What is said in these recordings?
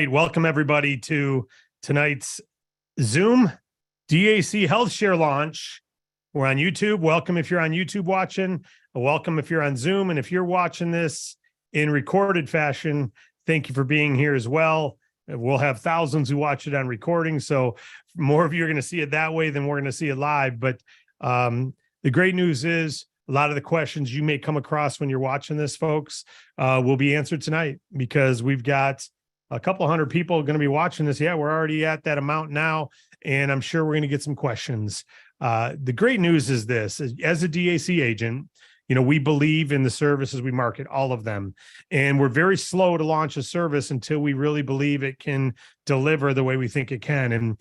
Welcome everybody to tonight's Zoom DAChealthShare Launch. We're on YouTube. Welcome if you're on YouTube watching. Welcome if you're on Zoom. And if you're watching this in recorded fashion, thank you for being here as well. We'll have thousands who watch it on recording. So more of you are going to see it that way than we're going to see it live. But the great news is a lot of the questions you may come across when you're watching this, folks, will be answered tonight because we've got a couple hundred people going to be watching this. Yeah, we're already at that amount now, and I'm sure we're going to get some questions. The great news is this: as a DAC agent, we believe in the services we market, all of them, and we're very slow to launch a service until we really believe it can deliver the way we think it can. And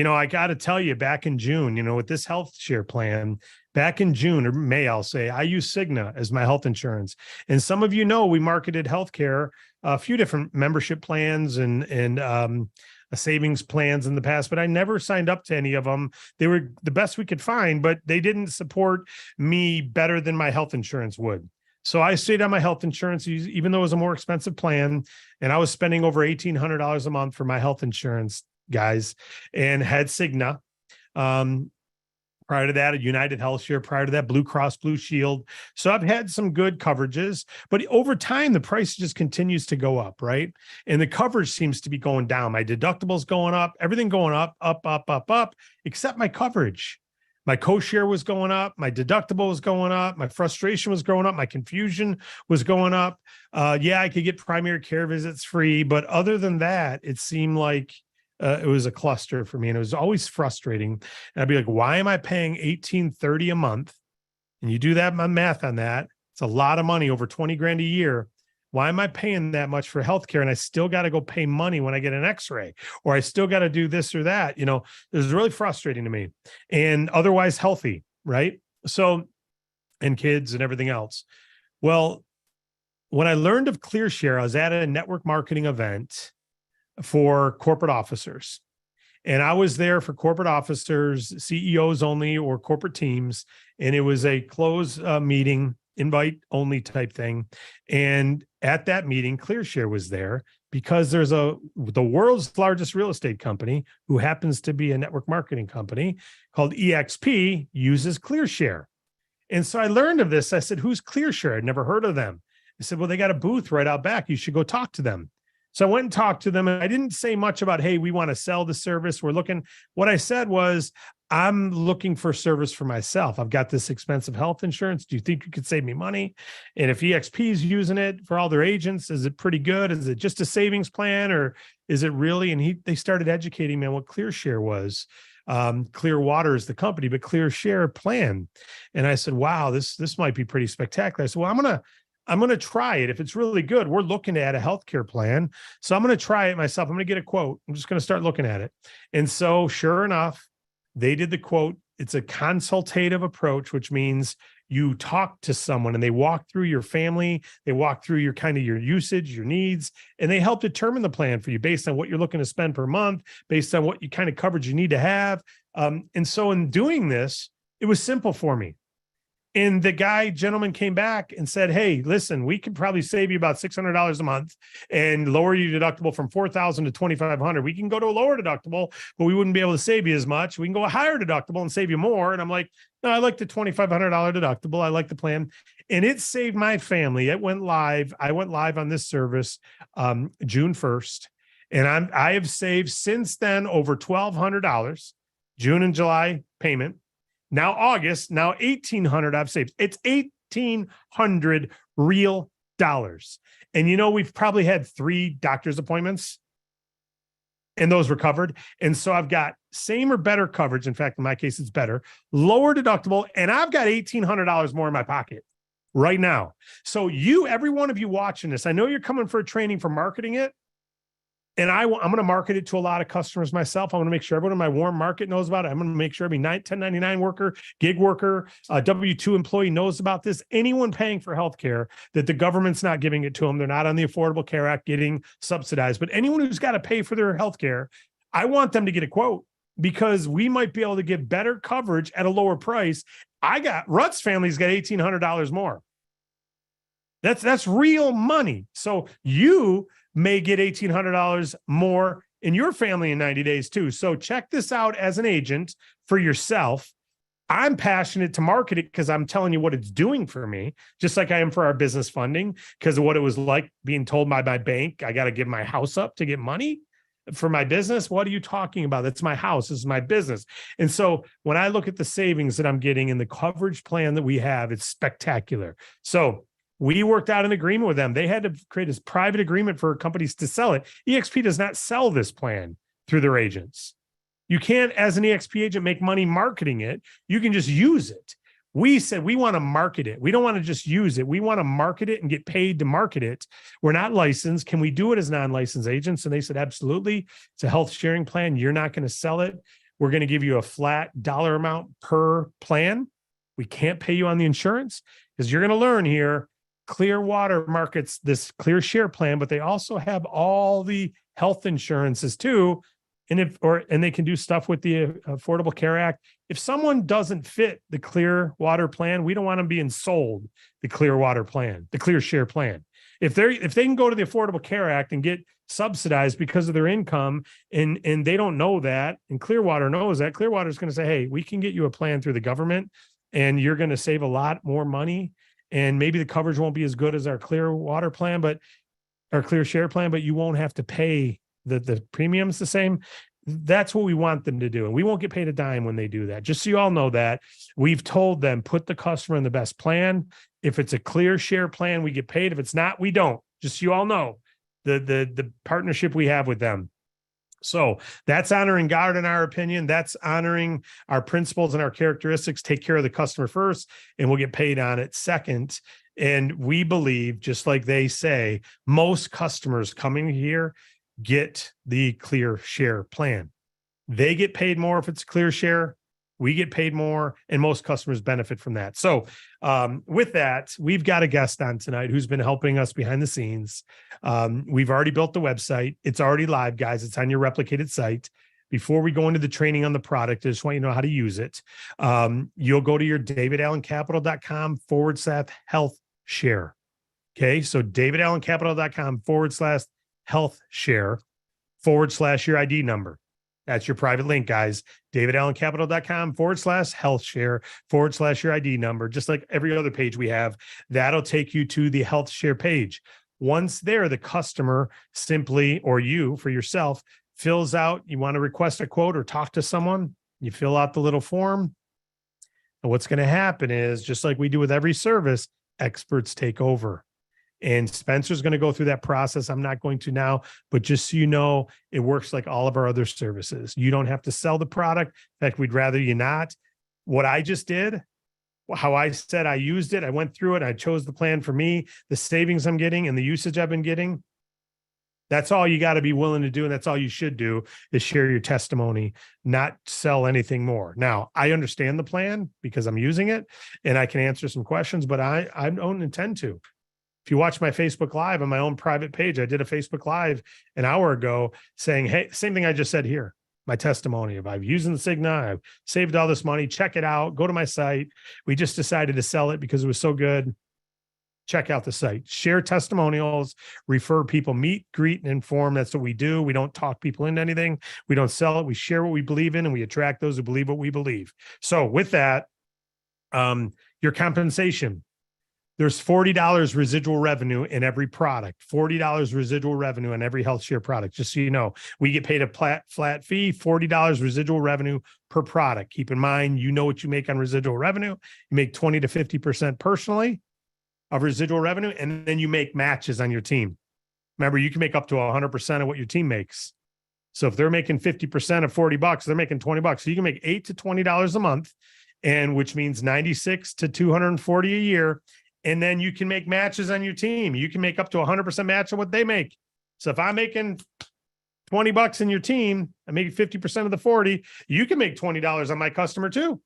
I got to tell you, back in June, with this health share plan, back in June or May, I'll say, I use Cigna as my health insurance. And some of we marketed healthcare, a few different membership plans and savings plans in the past, but I never signed up to any of them. They were the best we could find, but they didn't support me better than my health insurance would. So I stayed on my health insurance, even though it was a more expensive plan. And I was spending over $1,800 a month for my health insurance, guys, and had Cigna. Prior to that, a United HealthShare. Prior to that, Blue Cross Blue Shield. So I've had some good coverages, but over time, the price just continues to go up, right? And the coverage seems to be going down. My deductible's going up, everything going up, except my coverage. My co-share was going up. My deductible was going up. My frustration was going up. My confusion was going up. Yeah, I could get primary care visits free, but other than that, it seemed like it was a cluster for me, and it was always frustrating. And I'd be like, why am I paying $1,830 a month? And you do that math on that, it's a lot of money, over 20 grand a year. Why am I paying that much for healthcare? And I still got to go pay money when I get an x-ray, or I still got to do this or that. It was really frustrating to me, and otherwise healthy, right? So, and kids and everything else. Well, when I learned of ClearShare, I was at a network marketing event for corporate officers. And I was there for corporate officers, CEOs only, or corporate teams. And it was a closed meeting, invite only type thing. And at that meeting, ClearShare was there because there's the world's largest real estate company, who happens to be a network marketing company called EXP, uses ClearShare. And so I learned of this. I said, who's ClearShare? I'd never heard of them. I said, well, they got a booth right out back. You should go talk to them. So I went and talked to them, and I didn't say much about, hey, we want to sell the service. We're looking. What I said was, I'm looking for service for myself. I've got this expensive health insurance. Do you think you could save me money? And if EXP is using it for all their agents, is it pretty good? Is it just a savings plan, or is it really? And they started educating me on what ClearShare was. Clearwater is the company, but ClearShare plan. And I said, wow, this might be pretty spectacular. I said, well, I'm going to try it. If it's really good, we're looking at a healthcare plan. So I'm going to try it myself. I'm going to get a quote. I'm just going to start looking at it. And so sure enough, they did the quote. It's a consultative approach, which means you talk to someone and they walk through your family. They walk through your usage, your needs, and they help determine the plan for you based on what you're looking to spend per month, based on what kind of coverage you need to have. And so in doing this, it was simple for me. And the gentleman came back and said, hey, listen, we could probably save you about $600 a month and lower your deductible from $4,000 to $2,500. We can go to a lower deductible, but we wouldn't be able to save you as much. We can go a higher deductible and save you more. And I'm like, no, I like the $2,500 deductible. I like the plan. And it saved my family. It went live. I went live on this service June 1st. And I have saved since then over $1,200, June and July payment. Now August, now $1,800 I've saved. It's $1,800 real dollars. And we've probably had 3 doctor's appointments, and those were covered. And so I've got same or better coverage. In fact, in my case, it's better, lower deductible, and I've got $1,800 more in my pocket right now. So every one of you watching this, I know you're coming for a training for marketing it. And I'm going to market it to a lot of customers myself. I want to make sure everyone in my warm market knows about it. I'm going to make sure every 1099 worker, gig worker, W-2 employee knows about this. Anyone paying for healthcare that the government's not giving it to them. They're not on the Affordable Care Act getting subsidized. But anyone who's got to pay for their healthcare, I want them to get a quote, because we might be able to get better coverage at a lower price. Rutt's family's got $1,800 more. That's real money. So may get $1,800 more in your family in 90 days too. So check this out as an agent for yourself. I'm passionate to market it because I'm telling you what it's doing for me, just like I am for our business funding, because of what it was like being told by my bank, I got to give my house up to get money for my business. What are you talking about? That's my house. This is my business. And so when I look at the savings that I'm getting in the coverage plan that we have, it's spectacular. So we worked out an agreement with them. They had to create a private agreement for companies to sell it. EXP does not sell this plan through their agents. You can't, as an EXP agent, make money marketing it. You can just use it. We said we want to market it. We don't want to just use it. We want to market it and get paid to market it. We're not licensed. Can we do it as non-licensed agents? And they said, absolutely. It's a health sharing plan. You're not going to sell it. We're going to give you a flat dollar amount per plan. We can't pay you on the insurance because you're going to learn here. Clearwater markets this Clear Share plan, but they also have all the health insurances too. And they can do stuff with the Affordable Care Act. If someone doesn't fit the Clearwater plan, we don't want them being sold the Clearwater plan, the Clear Share plan. If they can go to the Affordable Care Act and get subsidized because of their income, and they don't know that, and Clearwater knows that, Clearwater is going to say, hey, we can get you a plan through the government, and you're going to save a lot more money, and maybe the coverage won't be as good as our Clearwater plan, but our Clear Share plan, but you won't have to pay the premium's the same. That's what we want them to do. And we won't get paid a dime when they do that. Just so you all know that. We've told them, put the customer in the best plan. If it's a Clear Share plan, we get paid. If it's not, we don't. Just so you all know the partnership we have with them. So that's honoring God in our opinion. That's honoring our principles and our characteristics. Take care of the customer first, and we'll get paid on it second. And we believe, just like they say, most customers coming here get the Clear Share plan. They get paid more if it's Clear Share. We get paid more, and most customers benefit from that. So with that, we've got a guest on tonight who's been helping us behind the scenes. We've already built the website. It's already live, guys. It's on your replicated site. Before we go into the training on the product, I just want you to know how to use it. You'll go to your davidallencapital.com/health share. Okay, so davidallencapital.com/health share/your ID number. That's your private link, guys. davidallencapital.com/health share/your ID number. Just like every other page we have, that'll take you to the health share page. Once there, the customer simply, or you for yourself, fills out, you want to request a quote or talk to someone, you fill out the little form. And what's going to happen is, just like we do with every service, experts take over. And Spencer's going to go through that process. I'm not going to now, but just so you know, it works like all of our other services. You don't have to sell the product. In fact, we'd rather you not. What I just did, how I said I used it, I went through it, I chose the plan for me, the savings I'm getting and the usage I've been getting. That's all you got to be willing to do. And that's all you should do, is share your testimony, not sell anything more. Now, I understand the plan because I'm using it and I can answer some questions, but I don't intend to. If you watch my Facebook Live on my own private page, I did a Facebook Live an hour ago saying, hey, same thing I just said here, my testimony of I've used the Cigna, I've saved all this money, check it out, go to my site. We just decided to sell it because it was so good. Check out the site, share testimonials, refer people, meet, greet, and inform. That's what we do. We don't talk people into anything. We don't sell it. We share what we believe in, and we attract those who believe what we believe. So with that, your compensation. There's $40 residual revenue in every product, $40 residual revenue in every health share product. Just so you know, we get paid a flat fee, $40 residual revenue per product. Keep in mind, you know what you make on residual revenue. You make 20 to 50% personally of residual revenue, and then you make matches on your team. Remember, you can make up to 100% of what your team makes. So if they're making 50% of $40, they're making $20. So you can make $8 to $20 a month, and which means $96 to $240 a year. And then you can make matches on your team. You can make up to 100% match of what they make. So if I'm making $20 in your team, I'm making 50% of the 40, you can make $20 on my customer too.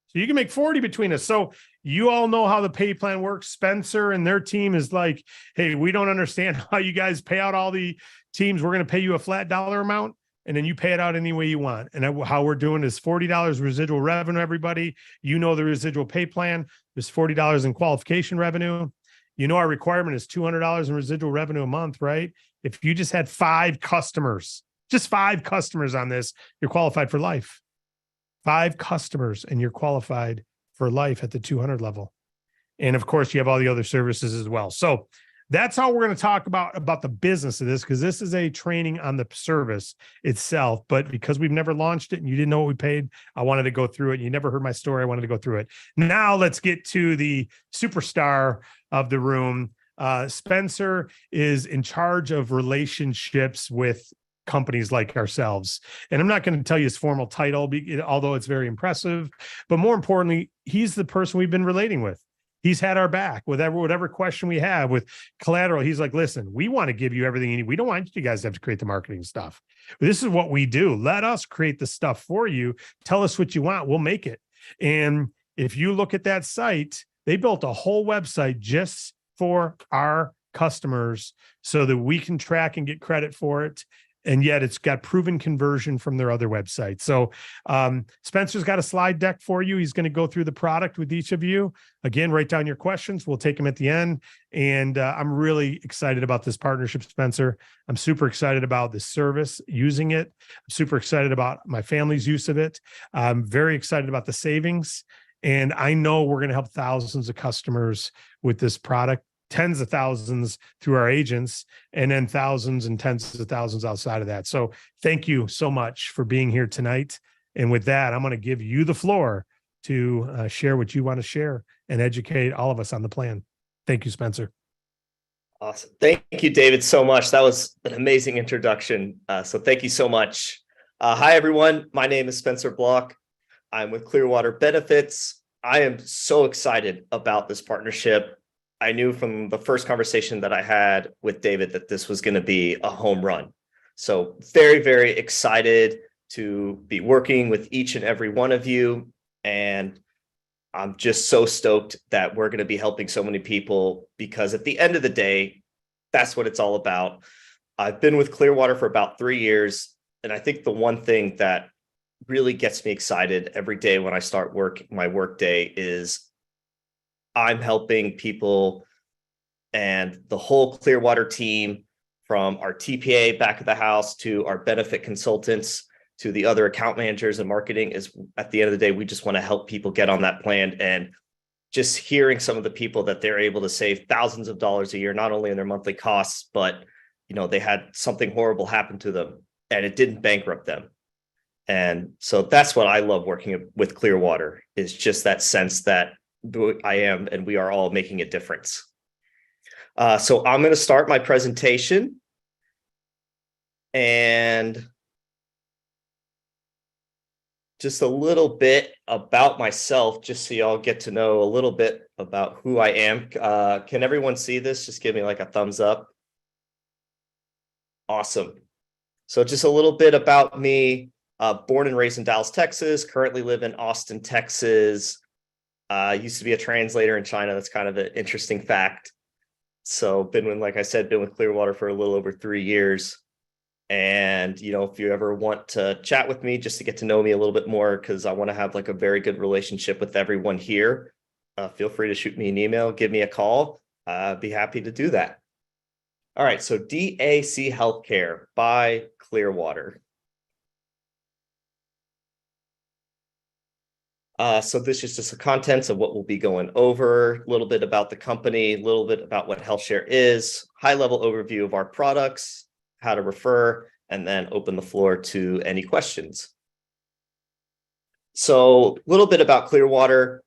So you can make 40 between us. So you all know how the pay plan works. Spencer and their team is like, hey, we don't understand how you guys pay out all the teams. We're going to pay you a flat dollar amount, and then you pay it out any way you want. And how we're doing is $40 residual revenue, everybody. You know the residual pay plan. There's $40 in qualification revenue. You know our requirement is $200 in residual revenue a month, right? If you just had 5 customers, just 5 customers on this, you're qualified for life. 5 customers and you're qualified for life at the 200 level. And of course, you have all the other services as well. So that's how we're going to talk about the business of this, because this is a training on the service itself. But because we've never launched it and you didn't know what we paid, I wanted to go through it. You never heard my story. I wanted to go through it. Now let's get to the superstar of the room. Spencer is in charge of relationships with companies like ourselves. And I'm not going to tell you his formal title, although it's very impressive. But more importantly, he's the person we've been relating with. He's had our back with whatever question we have with collateral. He's like, listen, we want to give you everything you need. We don't want you guys to have to create the marketing stuff. This is what we do. Let us create the stuff for you. Tell us what you want. We'll make it. And if you look at that site, they built a whole website just for our customers so that we can track and get credit for it. And yet it's got proven conversion from their other websites. So Spencer's got a slide deck for you. He's going to go through the product with each of you. Again, write down your questions. We'll take them at the end. And I'm really excited about this partnership, Spencer. I'm super excited about this service, using it. I'm super excited about my family's use of it. I'm very excited about the savings. And I know we're going to help thousands of customers with this product. Tens of thousands through our agents, and then thousands and tens of thousands outside of that. So thank you so much for being here tonight. And with that, I'm going to give you the floor to share what you want to share and educate all of us on the plan. Thank you, Spencer. Awesome. Thank you, David, so much. That was an amazing introduction. So thank you so much. Hi, everyone. My name is Spencer Block. I'm with Clearwater Benefits. I am so excited about this partnership. I knew from the first conversation that I had with David that this was going to be a home run. So very, very excited to be working with each and every one of you. And I'm just so stoked that we're going to be helping so many people, because at the end of the day, that's what it's all about. I've been with Clearwater for about 3 years. And I think the one thing that really gets me excited every day when I start my work day is I'm helping people, and the whole Clearwater team, from our TPA back of the house to our benefit consultants to the other account managers and marketing, is at the end of the day, we just want to help people get on that plan. And just hearing some of the people that they're able to save thousands of dollars a year, not only in their monthly costs, but they had something horrible happen to them and it didn't bankrupt them. And so that's what I love working with Clearwater, is just that sense that I am, and we are all making a difference. So I'm going to start my presentation, and just a little bit about myself, just so y'all get to know a little bit about who I am. Can everyone see this? Just give me like a thumbs up. Awesome. So just a little bit about me. Born and raised in Dallas, Texas, currently live in Austin, Texas. Used to be a translator in China. That's kind of an interesting fact. So like I said, been with Clearwater for a little over 3 years. And, if you ever want to chat with me just to get to know me a little bit more, because I want to have like a very good relationship with everyone here, feel free to shoot me an email, give me a call. Be happy to do that. All right. So DAC Healthcare by Clearwater. So this is just the contents of what we'll be going over, a little bit about the company, a little bit about what HealthShare is, high-level overview of our products, how to refer, and then open the floor to any questions. So a little bit about Clearwater.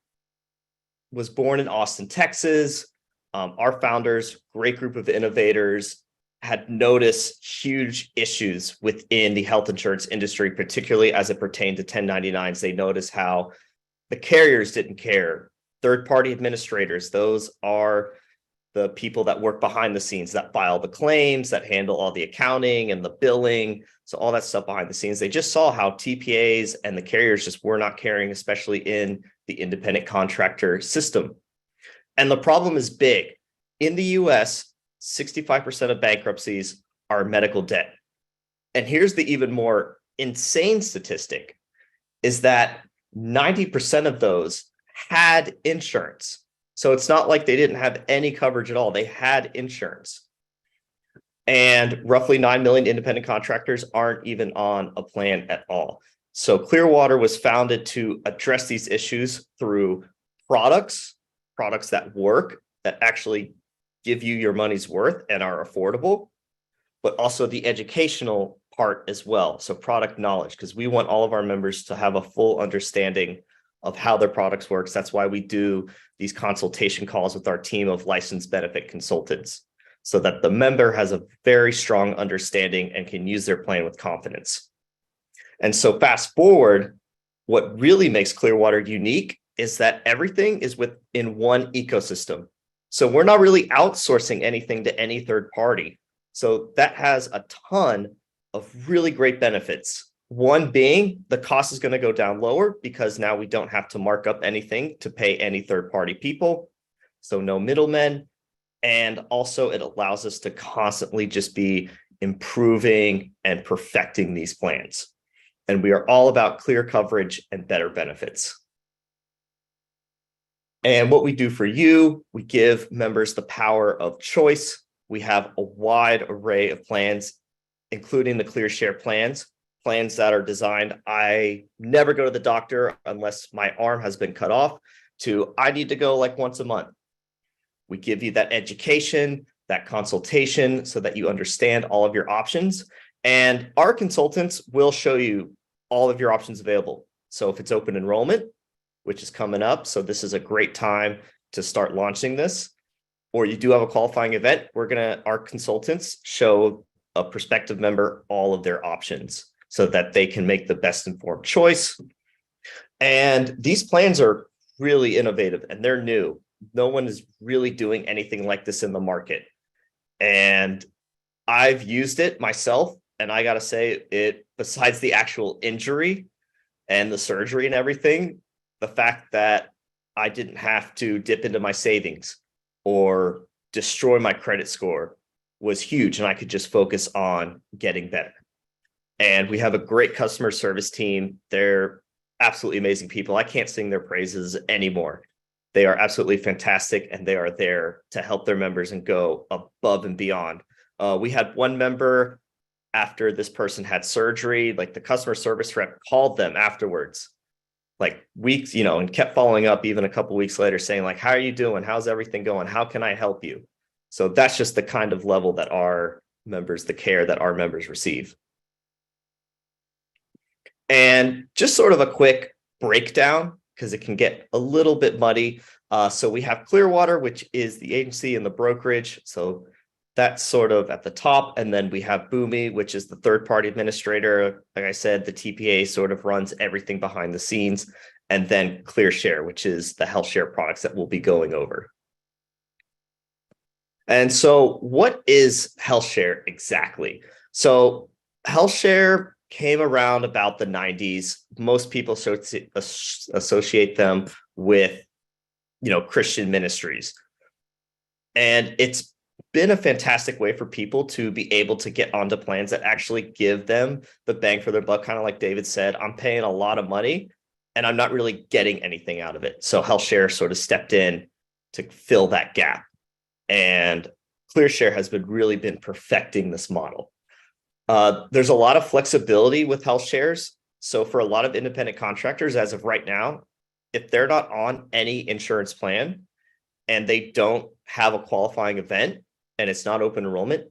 Was born in Austin, Texas. Our founders, great group of innovators, had noticed huge issues within the health insurance industry, particularly as it pertained to 1099s. They noticed how the carriers didn't care. Third-party administrators, those are the people that work behind the scenes, that file the claims, that handle all the accounting and the billing. So all that stuff behind the scenes. They just saw how TPAs and the carriers just were not caring, especially in the independent contractor system. And the problem is big. In the US, 65% of bankruptcies are medical debt. And here's the even more insane statistic, is that 90% of those had insurance. So it's not like they didn't have any coverage at all. They had insurance. And roughly 9 million independent contractors aren't even on a plan at all. So Clearwater was founded to address these issues through products that work, that actually give you your money's worth and are affordable, but also the educational part as well. So product knowledge, because we want all of our members to have a full understanding of how their products works. That's why we do these consultation calls with our team of licensed benefit consultants, so that the member has a very strong understanding and can use their plan with confidence. And so fast forward, what really makes Clearwater unique is that everything is within one ecosystem. So we're not really outsourcing anything to any third party. So that has a ton of really great benefits. One being the cost is going to go down lower because now we don't have to mark up anything to pay any third party people. So no middlemen. And also it allows us to constantly just be improving and perfecting these plans. And we are all about clear coverage and better benefits. And what we do for you, we give members the power of choice. We have a wide array of plans, including the ClearShare plans that are designed. I never go to the doctor unless my arm has been cut off, to I need to go like once a month. We give you that education, that consultation, so that you understand all of your options. And our consultants will show you all of your options available. So if it's open enrollment, which is coming up, so this is a great time to start launching this, or you do have a qualifying event, our consultants show a prospective member all of their options so that they can make the best informed choice. And these plans are really innovative and they're new. No one is really doing anything like this in the market. And I've used it myself. And I got to say, it, besides the actual injury and the surgery and everything, the fact that I didn't have to dip into my savings or destroy my credit score was huge. And I could just focus on getting better. And we have a great customer service team. They're absolutely amazing people. I can't sing their praises anymore. They are absolutely fantastic, and they are there to help their members and go above and beyond. We had one member, after this person had surgery, like the customer service rep called them afterwards, like weeks, and kept following up even a couple of weeks later saying like, how are you doing? How's everything going? How can I help you? So that's just the kind of level that our members, the care that our members receive. And just sort of a quick breakdown, because it can get a little bit muddy. So we have Clearwater, which is the agency and the brokerage. So that's sort of at the top. And then we have Boomi, which is the third-party administrator. Like I said, the TPA sort of runs everything behind the scenes. And then ClearShare, which is the HealthShare products that we'll be going over. And so what is HealthShare exactly? So HealthShare came around about the 90s. Most people associate them with, Christian ministries. And it's been a fantastic way for people to be able to get onto plans that actually give them the bang for their buck. Kind of like David said, I'm paying a lot of money and I'm not really getting anything out of it. So HealthShare sort of stepped in to fill that gap. And ClearShare has really been perfecting this model. There's a lot of flexibility with HealthShares. So for a lot of independent contractors, as of right now, if they're not on any insurance plan and they don't have a qualifying event and it's not open enrollment,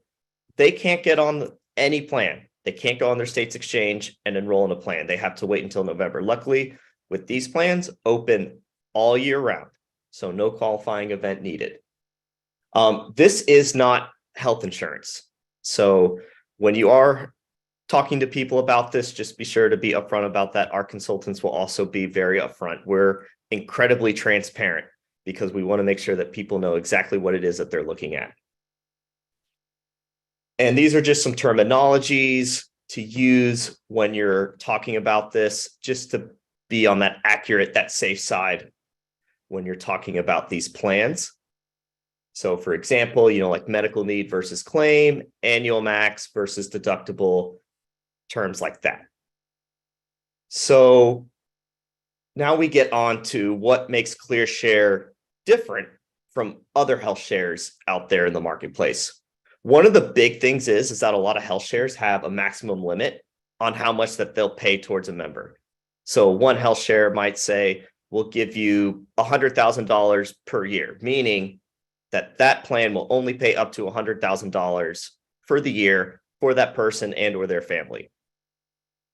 they can't get on any plan. They can't go on their state's exchange and enroll in a plan. They have to wait until November. Luckily, with these plans, open all year round. So no qualifying event needed. This is not health insurance. So when you are talking to people about this, just be sure to be upfront about that. Our consultants will also be very upfront. We're incredibly transparent because we want to make sure that people know exactly what it is that they're looking at. And these are just some terminologies to use when you're talking about this, just to be on that accurate, that safe side when you're talking about these plans. So for example, like medical need versus claim, annual max versus deductible, terms like that. So now we get on to what makes ClearShare different from other health shares out there in the marketplace. One of the big things is that a lot of health shares have a maximum limit on how much that they'll pay towards a member. So one health share might say, we'll give you $100,000 per year, meaning that that plan will only pay up to $100,000 for the year for that person and or their family.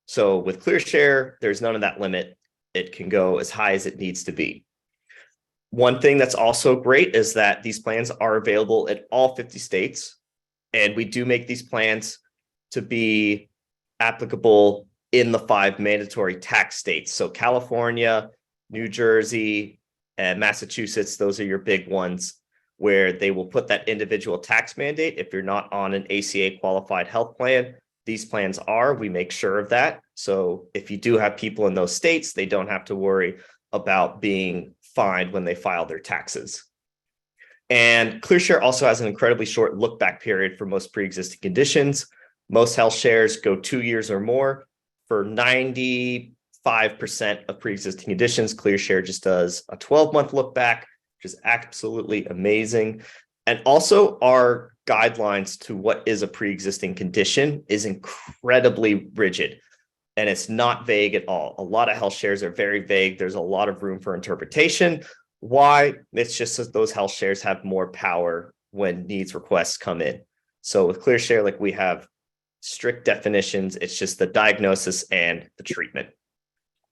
So with ClearShare, there's none of that limit. It can go as high as it needs to be. One thing that's also great is that these plans are available in all 50 states, and we do make these plans to be applicable in the 5 mandatory tax states. So California, New Jersey, and Massachusetts, those are your big ones where they will put that individual tax mandate. If you're not on an ACA qualified health plan, these plans are, we make sure of that. So if you do have people in those states, they don't have to worry about being fined when they file their taxes. And ClearShare also has an incredibly short look back period for most pre-existing conditions. Most health shares go 2 years or more. For 95% of pre-existing conditions, ClearShare just does a 12-month look back, which is absolutely amazing. And also our guidelines to what is a pre-existing condition is incredibly rigid, and it's not vague at all. A lot of health shares are very vague. There's a lot of room for interpretation. Why? It's just that those health shares have more power when needs requests come in. So with ClearShare, like, we have strict definitions. It's just the diagnosis and the treatment.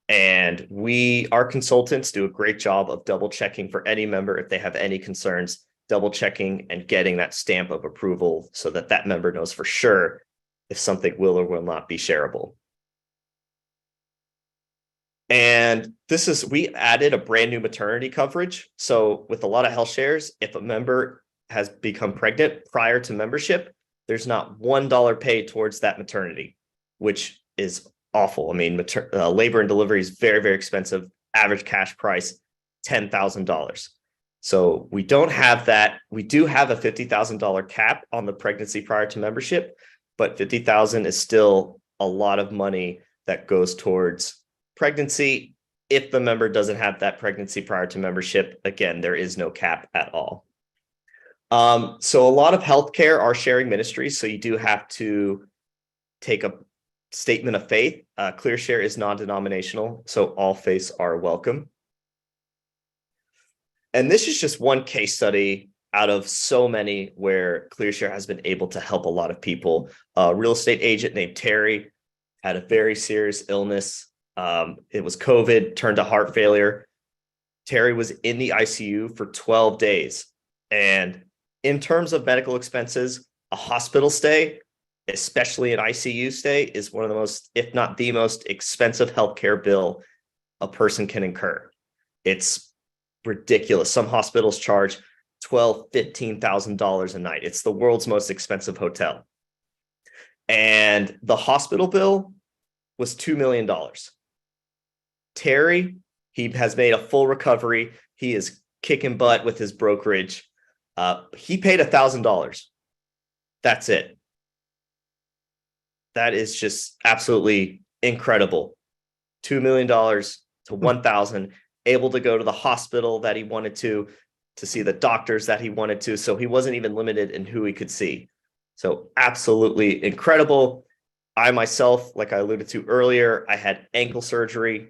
And our consultants do a great job of double checking for any member if they have any concerns, double checking and getting that stamp of approval so that that member knows for sure if something will or will not be shareable. And we added a brand new maternity coverage. So with a lot of health shares, if a member has become pregnant prior to membership, there's not $1 paid towards that maternity, which is awful. I mean, labor and delivery is very, very expensive. Average cash price, $10,000. So we don't have that. We do have a $50,000 cap on the pregnancy prior to membership, but $50,000 is still a lot of money that goes towards pregnancy. If the member doesn't have that pregnancy prior to membership, again, there is no cap at all. So a lot of healthcare are sharing ministries, so you do have to take a statement of faith. ClearShare is non-denominational, so all faiths are welcome. And this is just one case study out of so many where ClearShare has been able to help a lot of people. A real estate agent named Terry had a very serious illness. It was COVID, turned to heart failure. Terry was in the ICU for 12 days. And in terms of medical expenses, a hospital stay, especially an ICU stay, is one of the most, if not the most expensive healthcare bill a person can incur. It's ridiculous. Some hospitals charge $12,000, $15,000 a night. It's the world's most expensive hotel. And the hospital bill was $2 million. Terry, he has made a full recovery. He is kicking butt with his brokerage. He paid $1,000. That's it. That is just absolutely incredible. $2 million to $1,000, able to go to the hospital that he wanted to see the doctors that he wanted to. So he wasn't even limited in who he could see. So absolutely incredible. I myself, like I alluded to earlier, I had ankle surgery.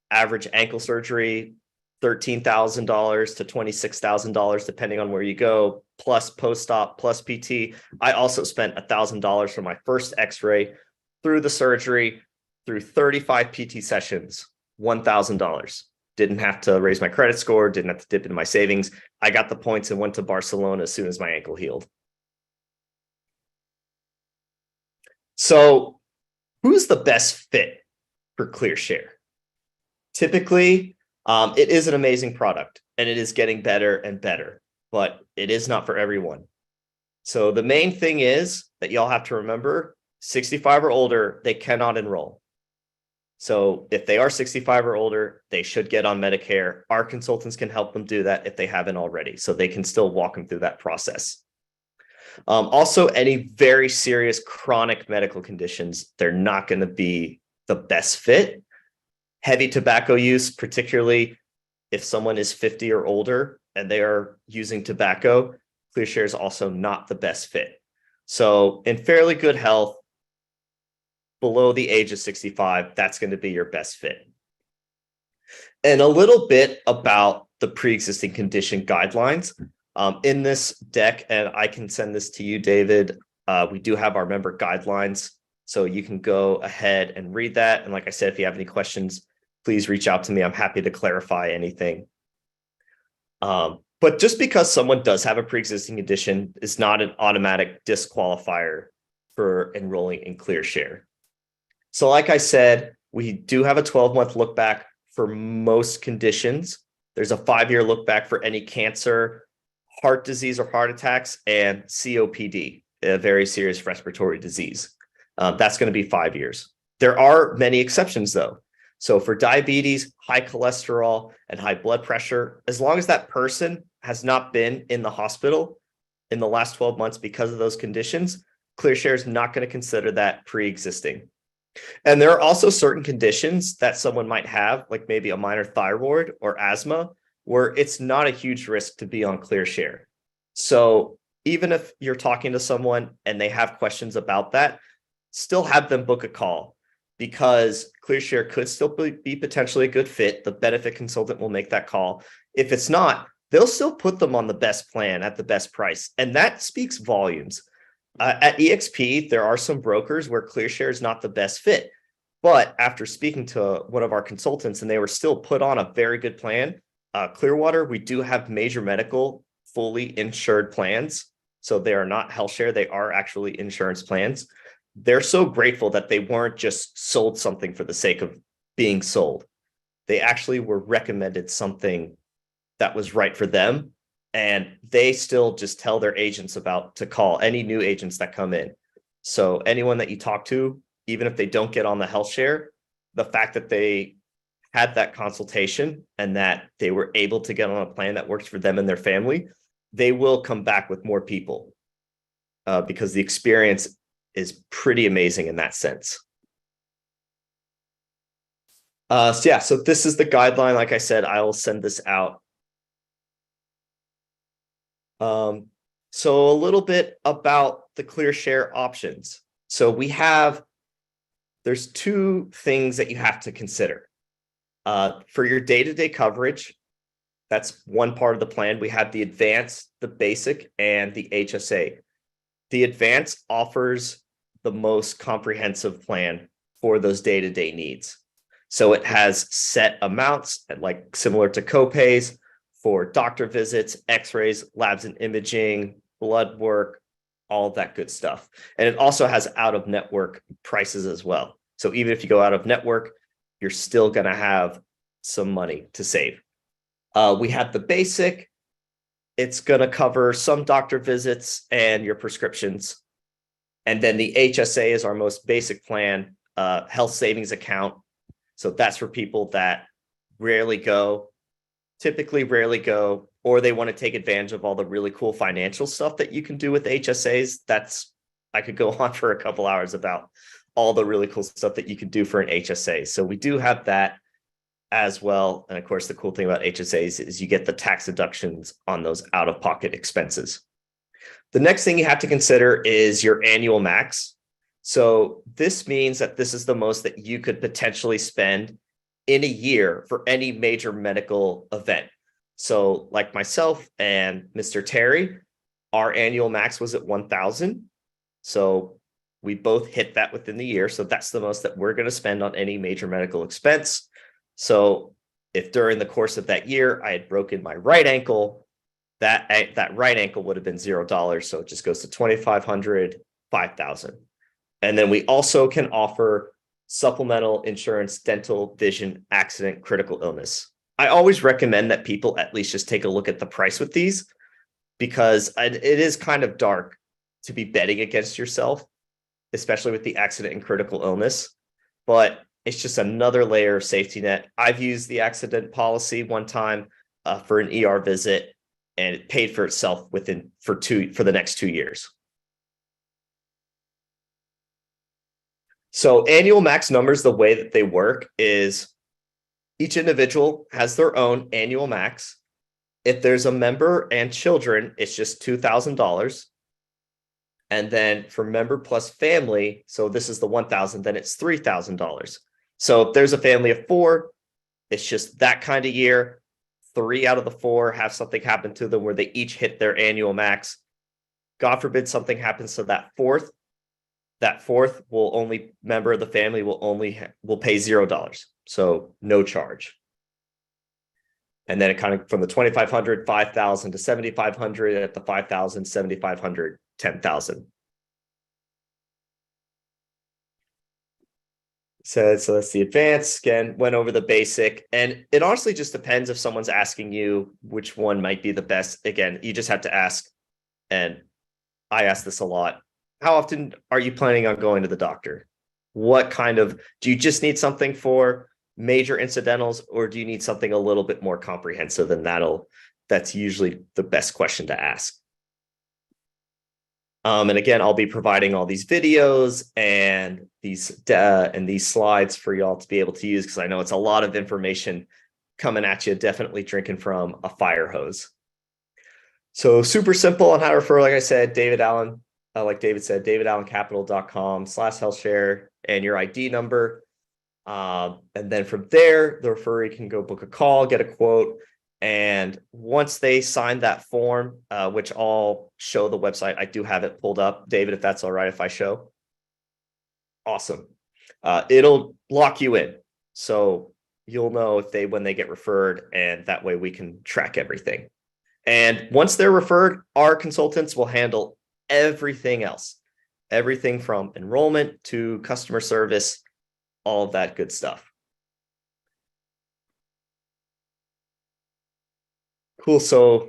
Average ankle surgery, $13,000 to $26,000, depending on where you go, plus post-op, plus PT. I also spent $1,000 for my first x-ray, through the surgery, through 35 PT sessions, $1,000. Didn't have to raise my credit score, didn't have to dip into my savings. I got the points and went to Barcelona as soon as my ankle healed. So who's the best fit for ClearShare? Typically, it is an amazing product and it is getting better and better, but it is not for everyone. So the main thing is that y'all have to remember, 65 or older, they cannot enroll. So if they are 65 or older, they should get on Medicare. Our consultants can help them do that if they haven't already, so they can still walk them through that process. Also, any very serious chronic medical conditions, they're not going to be the best fit. Heavy tobacco use, particularly if someone is 50 or older and they are using tobacco, ClearShare is also not the best fit. So in fairly good health, below the age of 65, that's going to be your best fit. And a little bit about the pre-existing condition guidelines. In this deck, and I can send this to you, David, we do have our member guidelines, so you can go ahead and read that. And like I said, if you have any questions, please reach out to me. I'm happy to clarify anything. But just because someone does have a pre-existing condition is not an automatic disqualifier for enrolling in ClearShare. So like I said, we do have a 12-month look back for most conditions. There's a 5-year look back for any cancer, heart disease or heart attacks, and COPD, a very serious respiratory disease. That's going to be 5 years. There are many exceptions, though. So for diabetes, high cholesterol, and high blood pressure, as long as that person has not been in the hospital in the last 12 months because of those conditions, ClearShare is not going to consider that pre-existing. And there are also certain conditions that someone might have, like maybe a minor thyroid or asthma, where it's not a huge risk to be on ClearShare. So even if you're talking to someone and they have questions about that, still have them book a call, because ClearShare could still be potentially a good fit. The benefit consultant will make that call. If it's not, they'll still put them on the best plan at the best price. And that speaks volumes. At EXP, there are some brokers where ClearShare is not the best fit. But after speaking to one of our consultants, and they were still put on a very good plan, Clearwater, we do have major medical fully insured plans. So they are not HealthShare, they are actually insurance plans. They're so grateful that they weren't just sold something for the sake of being sold. They actually were recommended something that was right for them. And they still just tell their agents to call any new agents that come in. So anyone that you talk to, even if they don't get on the HealthShare, the fact that they had that consultation and that they were able to get on a plan that works for them and their family, they will come back with more people because the experience is pretty amazing in that sense. So this is the guideline. Like I said, I will send this out. So a little bit about the ClearShare options. So there's two things that you have to consider. For your day-to-day coverage, that's one part of the plan. We have the advanced, the basic, and the HSA. The advanced offers the most comprehensive plan for those day-to-day needs. So it has set amounts, like similar to copays, for doctor visits, x-rays, labs and imaging, blood work, all that good stuff. And it also has out-of-network prices as well. So even if you go out of network, you're still going to have some money to save. We have the basic. It's going to cover some doctor visits and your prescriptions. And then the HSA is our most basic plan, health savings account. So that's for people that typically rarely go, or they want to take advantage of all the really cool financial stuff that you can do with HSAs. I could go on for a couple hours about all the really cool stuff that you can do for an HSA. So we do have that as well. And of course, the cool thing about HSAs is you get the tax deductions on those out-of-pocket expenses. The next thing you have to consider is your annual max. So this means that this is the most that you could potentially spend in a year for any major medical event. So like myself and Mr. Terry, our annual max was at 1,000. So we both hit that within the year. So that's the most that we're going to spend on any major medical expense. So if during the course of that year, I had broken my right ankle, that right ankle would have been $0. So it just goes to 2,500, 5,000. And then we also can offer supplemental insurance, dental, vision, accident, critical illness. I always recommend that people at least just take a look at the price with these, because it is kind of dark to be betting against yourself, especially with the accident and critical illness. But it's just another layer of safety net. I've used the accident policy one time for an ER visit, and it paid for itself for the next 2 years. So annual max numbers, the way that they work is each individual has their own annual max. If there's a member and children, it's just $2,000. And then for member plus family, so this is the 1,000, then it's $3,000. So if there's a family of 4, it's just that kind of year. 3 out of the 4 have something happen to them where they each hit their annual max. God forbid something happens to that fourth will only member of the family will pay $0. So no charge. And then it kind of from the 2,500, 5,000 to 7,500, at the 5,000, 7,500, 10,000. So that's the advanced. Again, went over the basic, and it honestly just depends if someone's asking you which one might be the best. Again, you just have to ask, and I ask this a lot. How often are you planning on going to the doctor? What kind of, do you just need something for major incidentals, or do you need something a little bit more comprehensive? And that's usually the best question to ask. And again, I'll be providing all these videos and these slides for y'all to be able to use, because I know it's a lot of information coming at you, definitely drinking from a fire hose. So super simple on how to refer. Like I said, David Allen, like David said, davidallencapital.com/healthshare and your ID number. And then from there, the referee can go book a call, get a quote. And once they sign that form, which I'll show the website, I do have it pulled up. David, if that's all right, if I show. Awesome. It'll lock you in. So you'll know when they get referred, and that way we can track everything. And once they're referred, our consultants will handle everything else, everything from enrollment to customer service, all of that good stuff. Cool. So I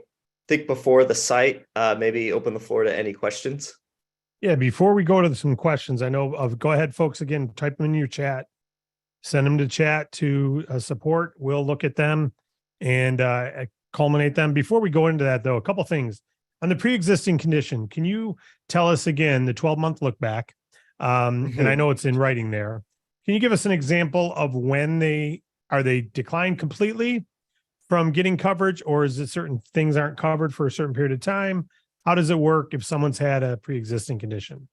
think before the site, maybe open the floor to any questions. Yeah, before we go to some questions, I know go ahead, folks. Again, type them in your chat, send them to chat to support. We'll look at them and culminate them. Before we go into that, though, a couple things on the pre-existing condition. Can you tell us again the 12-month look back? And I know it's in writing there. Can you give us an example of when they declined completely from getting coverage, or is it certain things aren't covered for a certain period of time? How does it work if someone's had a pre-existing condition?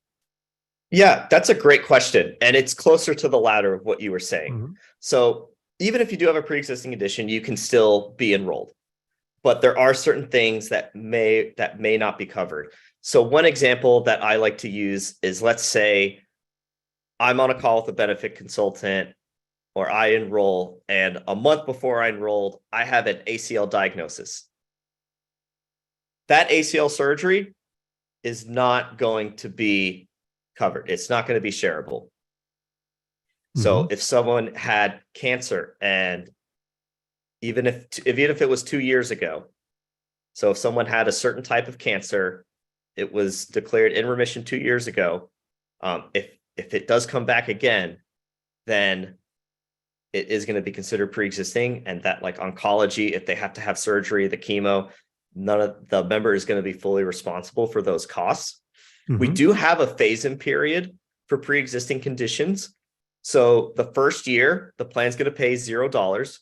Yeah, that's a great question. And it's closer to the latter of what you were saying. Mm-hmm. So even if you do have a pre-existing condition, you can still be enrolled, but there are certain things that may not be covered. So one example that I like to use is, let's say I'm on a call with a benefit consultant, or I enroll, and a month before I enrolled, I have an ACL diagnosis. That ACL surgery is not going to be covered. It's not going to be shareable. Mm-hmm. So if someone had cancer, and even if it was 2 years ago, so if someone had a certain type of cancer, it was declared in remission 2 years ago, if it does come back again, then it is going to be considered pre-existing, and that, like oncology, if they have to have surgery, the chemo, none of the member is going to be fully responsible for those costs. Mm-hmm. We do have a phase-in period for pre-existing conditions. So the first year, the plan's going to pay $0.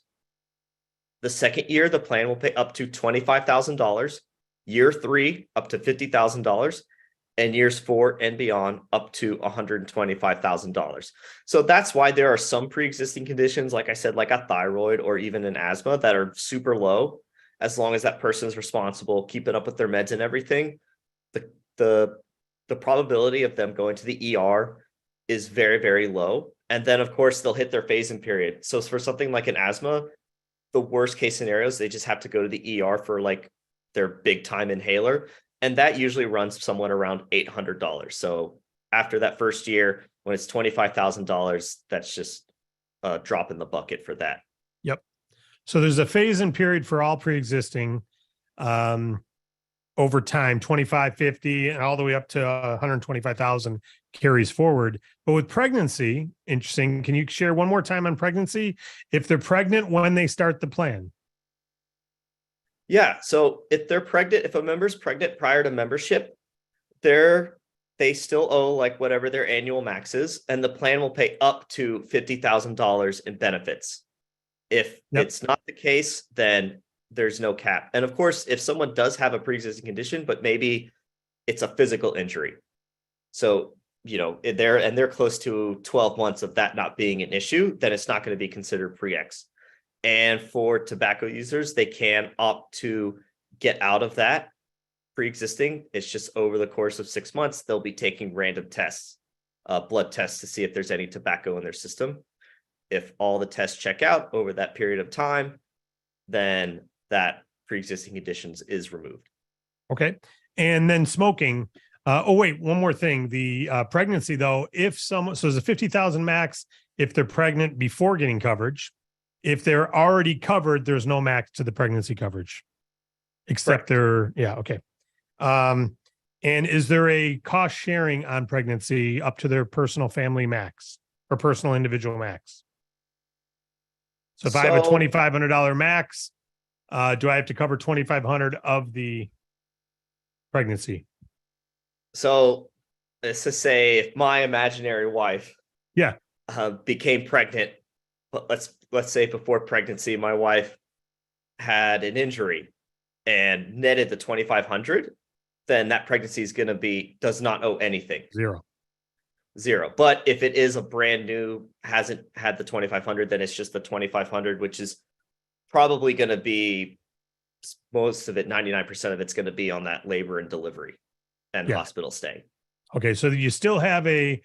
The second year, the plan will pay up to $25,000. Year 3, up to $50,000. And years 4 and beyond, up to $125,000. So that's why there are some pre-existing conditions, like I said, like a thyroid or even an asthma, that are super low. As long as that person is responsible, keeping up with their meds and everything, the probability of them going to the ER is very, very low. And then, of course, they'll hit their phase-in period. So for something like an asthma, the worst case scenarios, they just have to go to the ER for like their big time inhaler. And that usually runs somewhere around $800. So after that first year, when it's $25,000, that's just a drop in the bucket for that. Yep. So there's a phase-in period for all pre-existing over time, 25, 50, and all the way up to 125,000 carries forward. But with pregnancy, interesting. Can you share one more time on pregnancy? If they're pregnant when they start the plan? Yeah. So if they're pregnant, if a member's pregnant prior to membership, they still owe like whatever their annual max is, and the plan will pay up to $50,000 in benefits. If it's not the case, then there's no cap. And of course, if someone does have a pre-existing condition, but maybe it's a physical injury, so they're close to 12 months of that not being an issue, then it's not going to be considered pre-ex. And for tobacco users, they can opt to get out of that pre-existing. It's just over the course of 6 months, they'll be taking random tests, blood tests, to see if there's any tobacco in their system. If all the tests check out over that period of time, then that pre-existing conditions is removed. Okay. And then smoking. Wait, one more thing. The pregnancy, though, if someone, so there's a 50,000 max if they're pregnant before getting coverage. If they're already covered, there's no max to the pregnancy coverage, except okay. And is there a cost sharing on pregnancy up to their personal family max or personal individual max? So if I have a $2,500 max, do I have to cover 2,500 of the pregnancy? So let's just say if my imaginary wife became pregnant, but let's say before pregnancy, my wife had an injury and netted the 2,500, then that pregnancy is going to does not owe anything. Zero. But if it is a brand new, hasn't had the 2,500, then it's just the 2,500, which is probably going to be most of it, 99% of it's going to be on that labor and delivery and hospital stay. Okay. So you still have the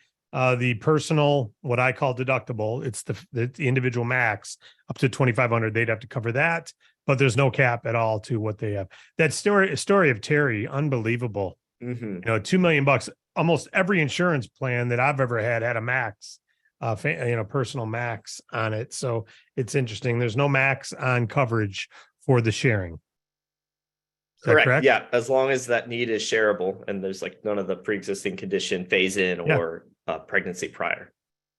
personal, what I call deductible. It's the individual max up to 2,500. They'd have to cover that, but there's no cap at all to what they have. That story of Terry, unbelievable. Mm-hmm. $2 million. Almost every insurance plan that I've ever had a max, personal max on it. So it's interesting. There's no max on coverage for the sharing. Correct. Yeah. As long as that need is shareable and there's like none of the pre-existing condition phase in or pregnancy prior.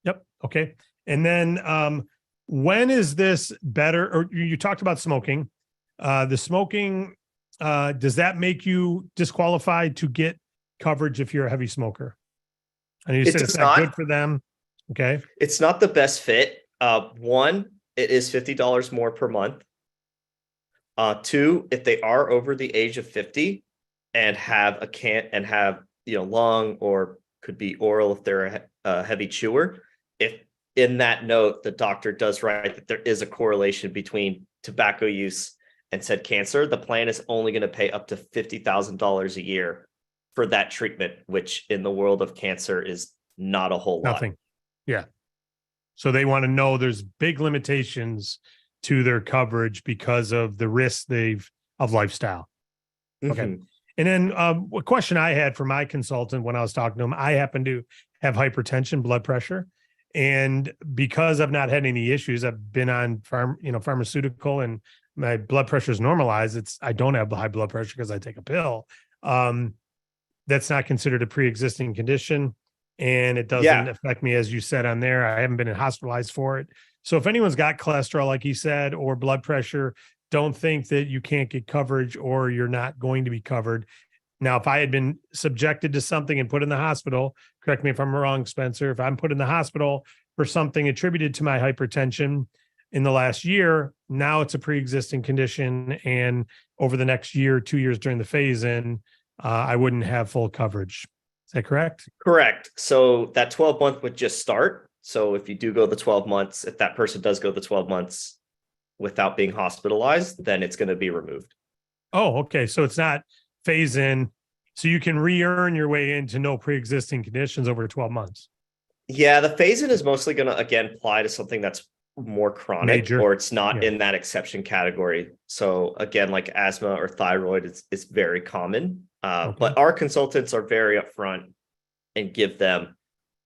Yep. Okay. And then when is this better? Or you talked about smoking. The smoking, does that make you disqualified to get coverage if you're a heavy smoker? And you said it's not good for them. Okay. It's not the best fit. One, it is $50 more per month. Two, if they are over the age of 50 and have lung or could be oral if they're a heavy chewer, if in that note the doctor does write that there is a correlation between tobacco use and said cancer, the plan is only going to pay up to $50,000 a year for that treatment, which in the world of cancer is not a whole lot. Yeah. So they want to know there's big limitations to their coverage because of the risks of lifestyle. Okay. Mm-hmm. And then a question I had for my consultant when I was talking to him, I happen to have hypertension, blood pressure. And because I've not had any issues, I've been on pharmaceutical and my blood pressure is normalized. I don't have the high blood pressure because I take a pill. That's not considered a pre-existing condition. And it doesn't affect me, as you said on there. I haven't been hospitalized for it. So if anyone's got cholesterol, like he said, or blood pressure, don't think that you can't get coverage or you're not going to be covered. Now, if I had been subjected to something and put in the hospital, correct me if I'm wrong, Spencer, if I'm put in the hospital for something attributed to my hypertension in the last year, now it's a pre-existing condition. And over the next year, 2 years during the phase in, I wouldn't have full coverage. Is that correct? Correct. So that 12 month would just start. So if you do go the 12 months, if that person does go the 12 months without being hospitalized, then it's going to be removed. Oh, okay. So it's not phase in. So you can re-earn your way into no pre-existing conditions over 12 months. Yeah. The phase in is mostly going to, again, apply to something that's more chronic or it's not in that exception category. So again, like asthma or thyroid, it's very common. But our consultants are very upfront and give them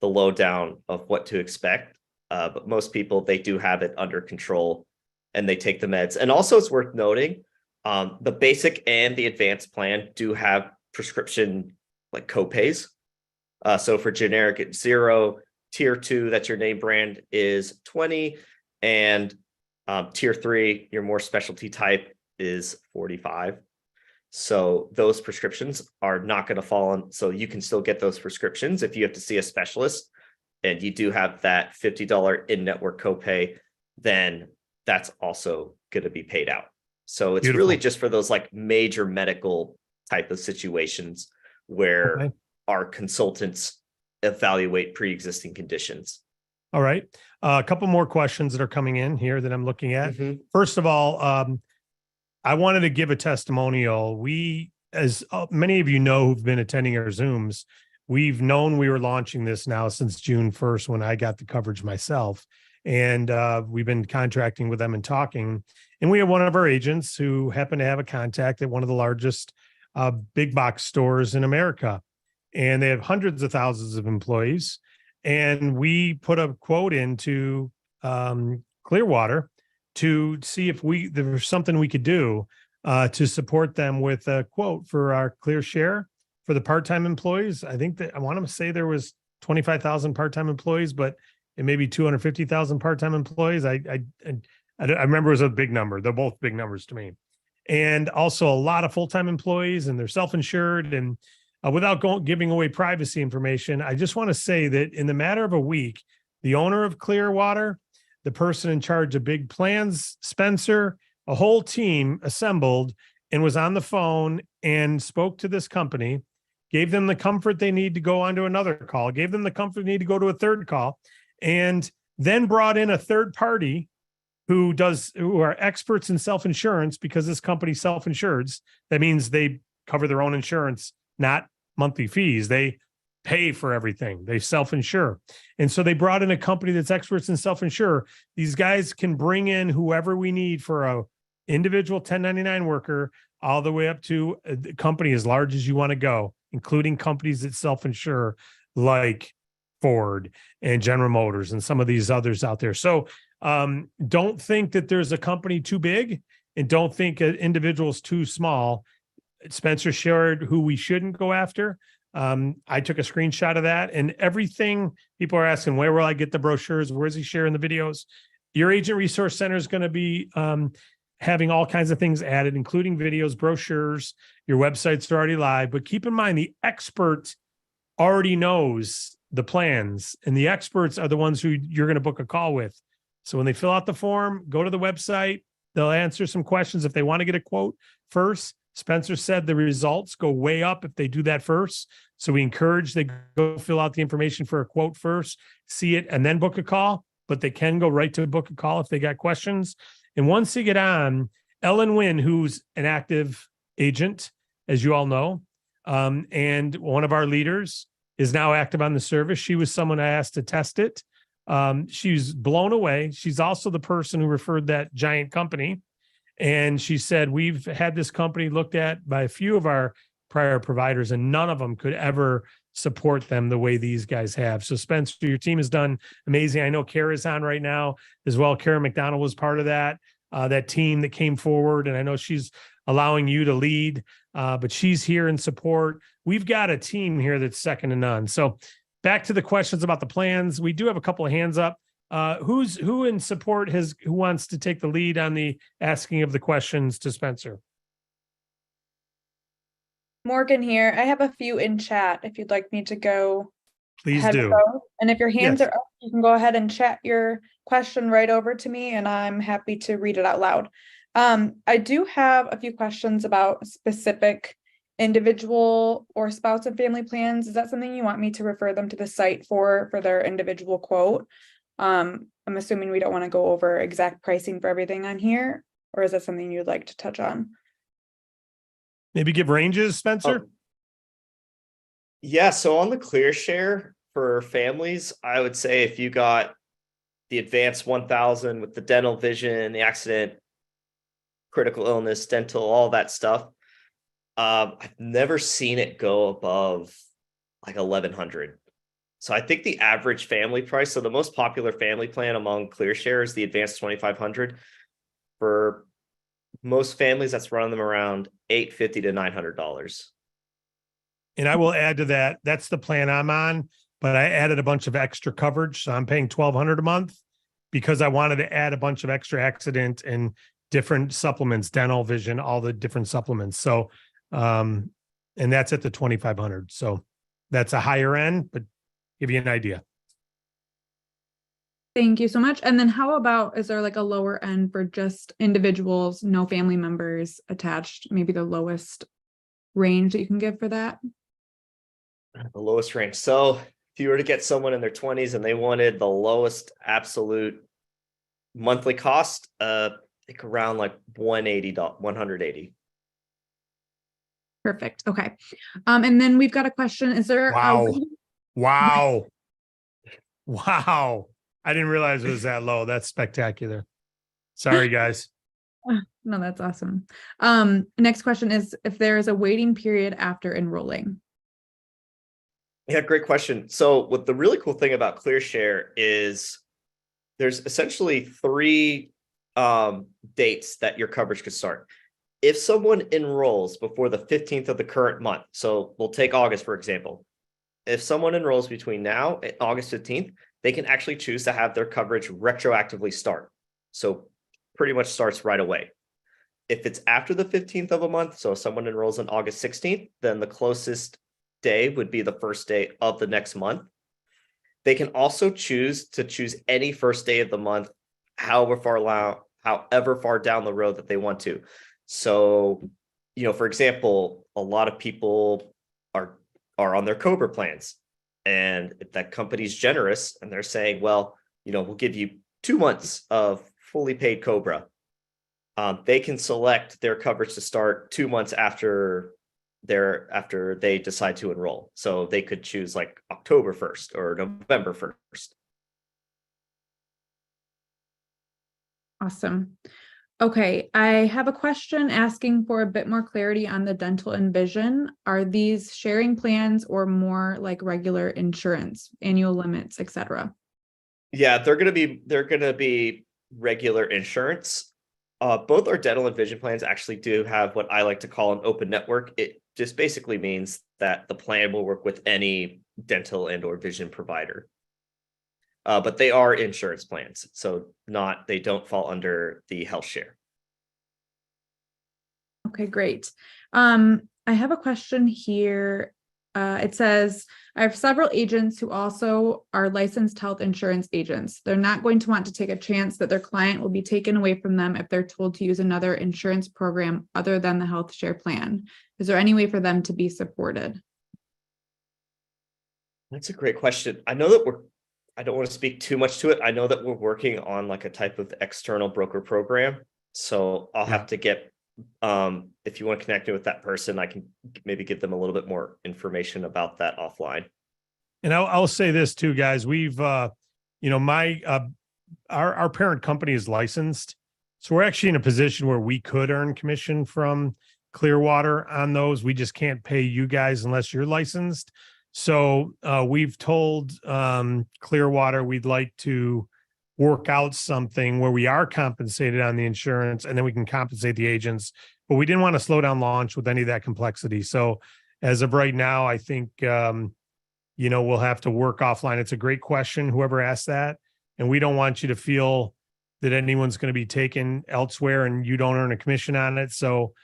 the lowdown of what to expect. But most people, they do have it under control and they take the meds. And also it's worth noting, the basic and the advanced plan do have prescription like copays. So for generic, it's 0, tier 2, that's your name brand, is 20. And tier 3, your more specialty type, is 45. So those prescriptions are not going to fall on. So you can still get those prescriptions if you have to see a specialist and you do have that $50 in-network copay, then that's also going to be paid out. So it's Beautiful. really just for those like major medical type of situations where Okay. our consultants evaluate pre-existing conditions. All right. A couple more questions that are coming in here that I'm looking at. Mhm. First of all, I wanted to give a testimonial. We, as many of you know who've been attending our Zooms, we've known we were launching this now since June 1st when I got the coverage myself. And we've been contracting with them and talking. And we have one of our agents who happened to have a contact at one of the largest big box stores in America. And they have hundreds of thousands of employees. And we put a quote into Clearwater to see if there was something we could do to support them with a quote for our ClearShare for the part-time employees. I think that I want to say there was 25,000 part-time employees, but it may be 250,000 part-time employees. I remember it was a big number. They're both big numbers to me. And also a lot of full-time employees, and they're self-insured. And without giving away privacy information, I just want to say that in the matter of a week, the owner of Clearwater, the person in charge of big plans, Spencer, a whole team assembled and was on the phone and spoke to this company, gave them the comfort they need to go on to another call, gave them the comfort they need to go to a third call, and then brought in a third party who are experts in self-insurance, because this company self-insures. That means they cover their own insurance, not monthly fees. They pay for everything. They self-insure. And so they brought in a company that's experts in self-insure. These guys can bring in whoever we need for a individual 1099 worker, all the way up to a company as large as you want to go, including companies that self-insure like Ford and General Motors and some of these others out there. So don't think that there's a company too big, and don't think an individual's too small. Spencer shared who we shouldn't go after. I took a screenshot of that, and everything people are asking, where will I get the brochures? Where's he sharing the videos? Your Agent Resource Center is going to be having all kinds of things added, including videos, brochures. Your websites are already live, but keep in mind the expert already knows the plans, and the experts are the ones who you're going to book a call with. So when they fill out the form, go to the website, they'll answer some questions if they want to get a quote first. Spencer said the results go way up if they do that first. So we encourage they go fill out the information for a quote first, see it, and then book a call. But they can go right to book a call if they got questions. And once they get on, Ellen Wynn, who's an active agent, as you all know, and one of our leaders, is now active on the service. She was someone I asked to test it. She's blown away. She's also the person who referred that giant company. And she said, we've had this company looked at by a few of our prior providers, and none of them could ever support them the way these guys have. So Spencer, your team has done amazing. I know Kara's on right now as well. Kara McDonald was part of that team that came forward. And I know she's allowing you to lead, but she's here in support. We've got a team here that's second to none. So back to the questions about the plans. We do have a couple of hands up. Who in support who wants to take the lead on the asking of the questions to Spencer? Morgan here. I have a few in chat if you'd like me to go. Please do. And if your hands Yes. are up, you can go ahead and chat your question right over to me, and I'm happy to read it out loud. I do have a few questions about specific individual or spouse and family plans. Is that something you want me to refer them to the site for their individual quote? I'm assuming we don't want to go over exact pricing for everything on here, or is that something you'd like to touch on? Maybe give ranges, Spencer? Yeah, so on the ClearShare for families, I would say if you got the advanced 1000 with the dental, vision, the accident, critical illness, dental, all that stuff, I've never seen it go above like 1100. So I think the average family price, so the most popular family plan among ClearShare is the advanced 2500. For most families, that's running them around $850 to $900. And I will add to that. That's the plan I'm on, but I added a bunch of extra coverage. So I'm paying $1,200 a month because I wanted to add a bunch of extra accident and different supplements, dental, vision, all the different supplements. So, and that's at the 2,500. So that's a higher end, but give you an idea. Thank you so much. And then how about, is there like a lower end for just individuals, no family members attached, maybe the lowest range that you can give for that? The lowest range. So if you were to get someone in their 20s and they wanted the lowest absolute monthly cost, I think around like $180. Perfect. Okay. And then we've got a question. Is there Wow. Wow. Wow. I didn't realize it was that low. That's spectacular. Sorry, guys. No, that's awesome. Next question is if there is a waiting period after enrolling. Yeah, great question. So what the really cool thing about ClearShare is there's essentially three dates that your coverage could start. If someone enrolls before the 15th of the current month, so we'll take August, for example. If someone enrolls between now and August 15th, they can actually choose to have their coverage retroactively start. So pretty much starts right away. If it's after the 15th of a month, so if someone enrolls on August 16th, then the closest day would be the first day of the next month. They can also choose any first day of the month, however far down the road that they want to. So, for example, a lot of people are on their Cobra plans, and if that company's generous and they're saying, well, we'll give you 2 months of fully paid Cobra. They can select their coverage to start 2 months after they decide to enroll. So they could choose like October 1st or November 1st. Awesome. Okay, I have a question asking for a bit more clarity on the dental and vision. Are these sharing plans or more like regular insurance, annual limits, etc.? Yeah, they're gonna be regular insurance. Both our dental and vision plans actually do have what I like to call an open network. It just basically means that the plan will work with any dental and or vision provider. But they are insurance plans, so they don't fall under the HealthShare. Okay, great. I have a question here. It says, I have several agents who also are licensed health insurance agents. They're not going to want to take a chance that their client will be taken away from them if they're told to use another insurance program other than the HealthShare plan. Is there any way for them to be supported? That's a great question. I know that I don't want to speak too much to it. I know that we're working on like a type of external broker program. So I'll have to get, if you want to connect me with that person, I can maybe give them a little bit more information about that offline. And I'll say this too, guys. We've, our parent company is licensed. So we're actually in a position where we could earn commission from Clearwater on those. We just can't pay you guys unless you're licensed. So we've told Clearwater we'd like to work out something where we are compensated on the insurance and then we can compensate the agents. But we didn't want to slow down launch with any of that complexity. So as of right now, I think, we'll have to work offline. It's a great question, whoever asked that. And we don't want you to feel that anyone's going to be taken elsewhere and you don't earn a commission on it. So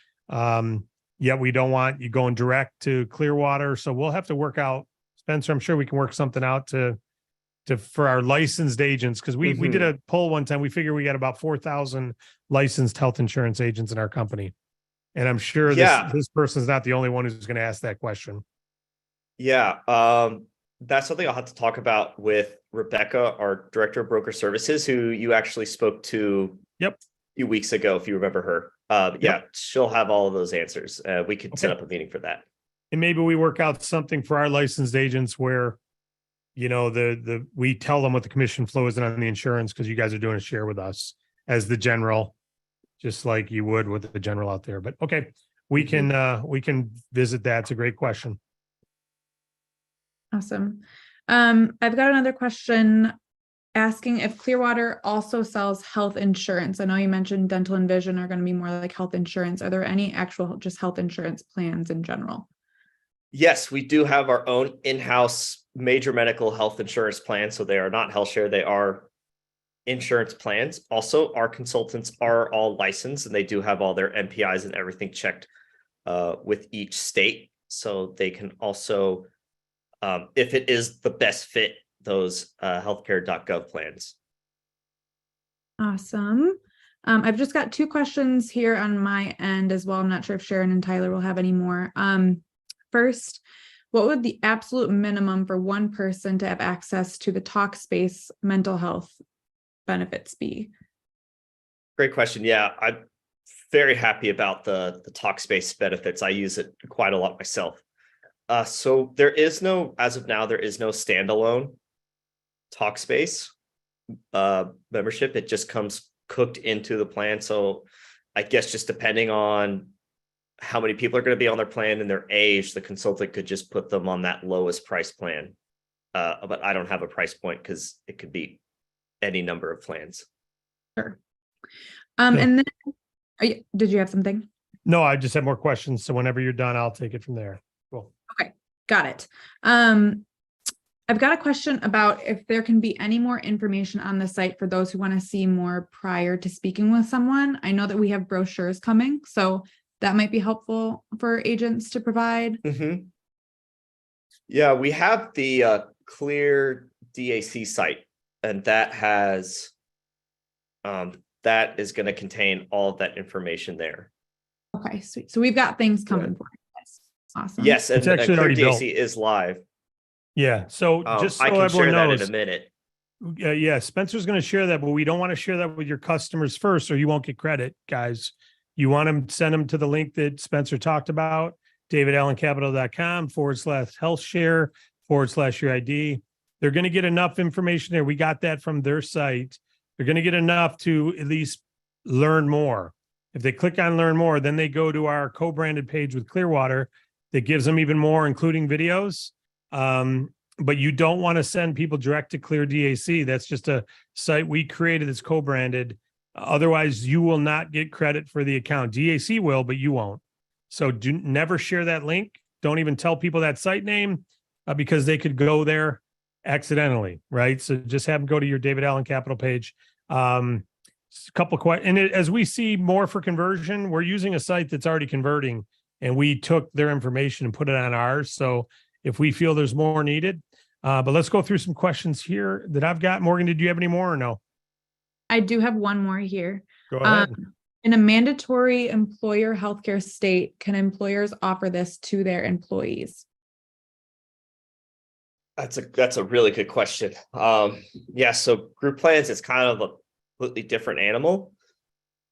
we don't want you going direct to Clearwater. So we'll have to work out, Spencer, I'm sure we can work something out for our licensed agents. Cause we did a poll one time. We figure we got about 4,000 licensed health insurance agents in our company. And I'm sure this person's not the only one who's going to ask that question. Yeah. That's something I'll have to talk about with Rebecca, our director of broker services, who you actually spoke to a few weeks ago, if you remember her. She'll have all of those answers. We could set up a meeting for that. And maybe we work out something for our licensed agents where, we tell them what the commission flow is on the insurance, because you guys are doing a share with us as the general, just like you would with the general out there. But okay, we can visit that. It's a great question. Awesome. I've got another question asking if Clearwater also sells health insurance. I know you mentioned dental and vision are going to be more like health insurance. Are there any actual just health insurance plans in general? Yes, we do have our own in-house major medical health insurance plan. So they are not HealthShare, they are insurance plans. Also, our consultants are all licensed and they do have all their MPIs and everything checked with each state. So they can also, if it is the best fit, those healthcare.gov plans. Awesome. I've just got two questions here on my end as well. I'm not sure if Sharon and Tyler will have any more. First, what would the absolute minimum for one person to have access to the Talkspace mental health benefits be? Great question. Yeah, I'm very happy about the Talkspace benefits. I use it quite a lot myself. So there is no, as of now, there is no standalone Talkspace membership. It just comes cooked into the plan. So I guess just depending on how many people are going to be on their plan and their age, the consultant could just put them on that lowest price plan. But I don't have a price point because it could be any number of plans. Sure. And then did you have something? No, I just have more questions. So whenever you're done, I'll take it from there. Cool. Okay, got it. I've got a question about if there can be any more information on the site for those who want to see more prior to speaking with someone. I know that we have brochures coming, so that might be helpful for agents to provide. Mm-hmm. Yeah, we have the Clear DAC site, and that has that is going to contain all of that information there. Okay, sweet. So we've got things coming for you guys. Awesome. Yes, and It's actually Clear already built. DAC is live. Yeah. So just so I can everyone share that knows, in a minute. yeah, Spencer's going to share that, but we don't want to share that with your customers first, or you won't get credit, guys. You want them, send them to the link that Spencer talked about, davidallencapital.com/healthshare/your ID. They're going to get enough information there. We got that from their site. They're going to get enough to at least learn more. If they click on learn more, then they go to our co-branded page with Clearwater that gives them even more, including videos. But you don't want to send people direct to Clear DAC. That's just a site we created that's co-branded. Otherwise, you will not get credit for the account. DAC will, but you won't. So never share that link. Don't even tell people that site name because they could go there accidentally, right? So just have them go to your David Allen Capital page. A couple of questions. And as we see more for conversion, we're using a site that's already converting, and we took their information and put it on ours. So if we feel there's more needed, but let's go through some questions here that I've got. Morgan, did you have any more or no? I do have one more here. Go ahead. In a mandatory employer healthcare state, can employers offer this to their employees? That's a really good question. Yeah, so group plans is kind of a completely different animal.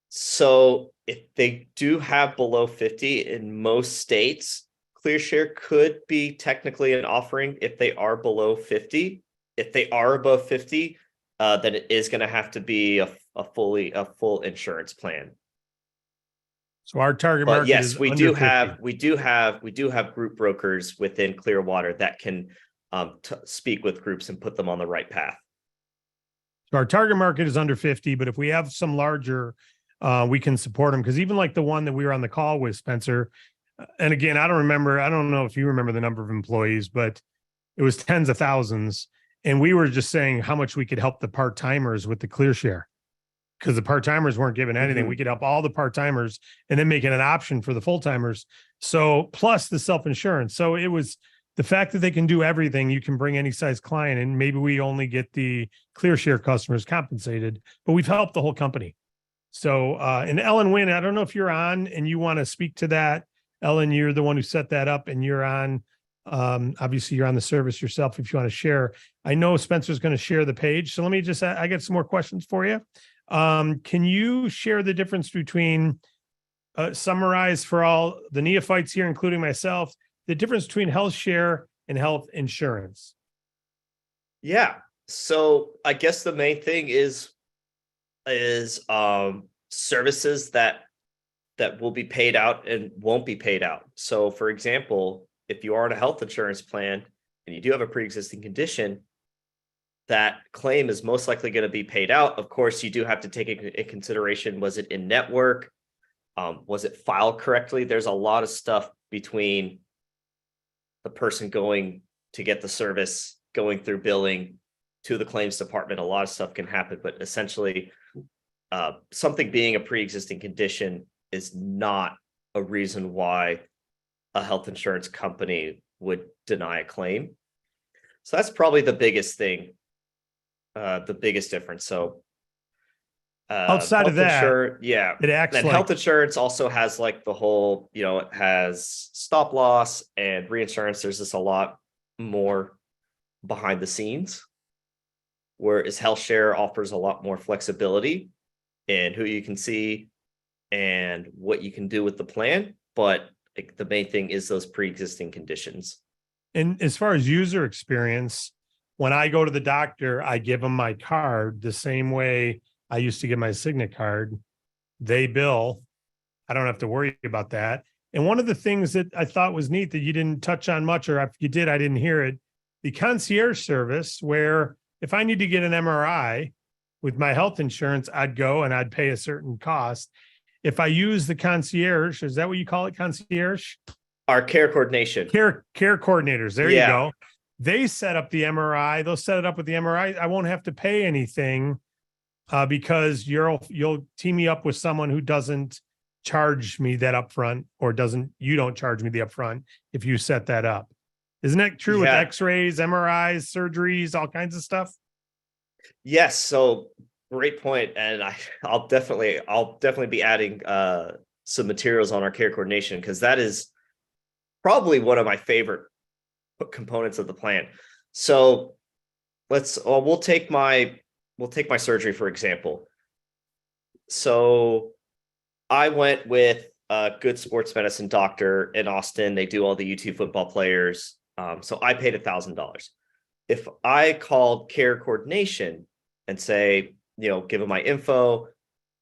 So if they do have below 50 in most states, ClearShare could be technically an offering if they are below 50. If they are above 50, then it is going to have to be a full insurance plan. So our target But market yes, is we under do 50. have group brokers within Clearwater that can speak with groups and put them on the right path. So our target market is under 50, but if we have some larger, we can support them. Because even like the one that we were on the call with, Spencer, and again, I don't know if you remember the number of employees, but it was tens of thousands. And we were just saying how much we could help the part-timers with the ClearShare, because the part-timers weren't given anything. Mm-hmm. We could help all the part-timers and then make it an option for the full-timers. So plus the self-insurance. So it was the fact that they can do everything. You can bring any size client, and maybe we only get the ClearShare customers compensated, but we've helped the whole company. So, and Ellen Wynn, I don't know if you're on and you want to speak to that. Ellen, you're the one who set that up, and you're on. Obviously, you're on the service yourself if you want to share. I know Spencer's going to share the page. So let me just, I got some more questions for you. Can you share the difference between, summarize for all the neophytes here, including myself, the difference between health share and health insurance? Yeah. So I guess the main thing is services that will be paid out and won't be paid out. So for example, if you are on a health insurance plan and you do have a pre-existing condition, that claim is most likely going to be paid out. Of course, you do have to take in consideration, was it in network? Was it filed correctly? There's a lot of stuff between the person going to get the service, going through billing to the claims department. A lot of stuff can happen, but essentially something being a pre-existing condition is not a reason why a health insurance company would deny a claim. So that's probably the biggest thing, the biggest difference. So Outside of Health that, insurance, yeah. it acts And like health insurance also has like the whole, it has stop loss and reinsurance. There's just a lot more behind the scenes, whereas HealthShare offers a lot more flexibility in who you can see and what you can do with the plan. But like, the main thing is those pre-existing conditions. And as far as user experience, when I go to the doctor, I give them my card the same way I used to give my Signet card. They bill. I don't have to worry about that. And one of the things that I thought was neat that you didn't touch on much, or if you did, I didn't hear it, the concierge service, where if I need to get an MRI with my health insurance, I'd go and I'd pay a certain cost. If I use the concierge, is that what you call it, concierge? Our care coordination. Care coordinators. There you Yeah. go. They set up the MRI. They'll set it up with the MRI. I won't have to pay anything because you'll team me up with someone who doesn't charge me that upfront, or you don't charge me the upfront if you set that up. Isn't that true with Yeah. X-rays, MRIs, surgeries, all kinds of stuff? Yes. So great point. And I'll definitely be adding some materials on our care coordination, because that is probably one of my favorite components of the plan. So we'll take my surgery, for example. So I went with a good sports medicine doctor in Austin. They do all the UT football players. So I paid $1,000. If I called care coordination and say, give them my info,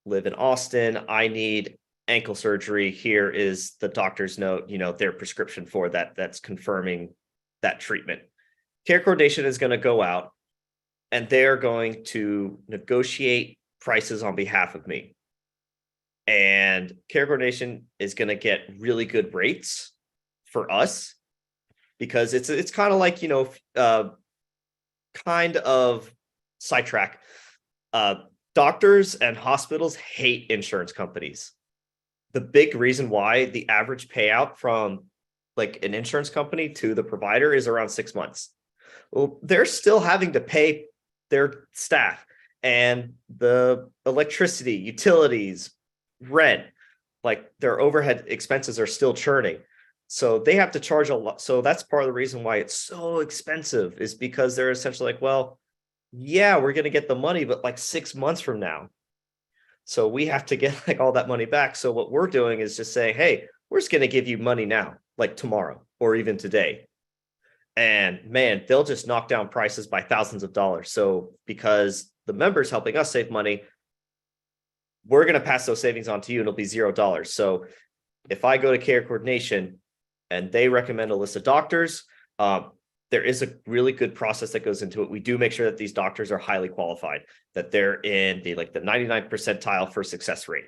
live in Austin, I need ankle surgery, here is the doctor's note, their prescription for that, that's confirming that treatment. Care coordination is going to go out and they're going to negotiate prices on behalf of me. And care coordination is going to get really good rates for us, because it's kind of like, kind of sidetrack. Doctors and hospitals hate insurance companies. The big reason why the average payout from like an insurance company to the provider is around 6 months. Well, they're still having to pay their staff and the electricity, utilities, rent, like their overhead expenses are still churning. So they have to charge a lot. So that's part of the reason why it's so expensive, is because they're essentially like, well, yeah, we're going to get the money, but like 6 months from now. So we have to get like all that money back. So what we're doing is just saying, hey, we're just going to give you money now, like tomorrow or even today. And man, they'll just knock down prices by thousands of dollars. So because the member's helping us save money, we're going to pass those savings on to you and it'll be $0. So if I go to care coordination and they recommend a list of doctors, there is a really good process that goes into it. We do make sure that these doctors are highly qualified, that they're in the 99th percentile for success rate,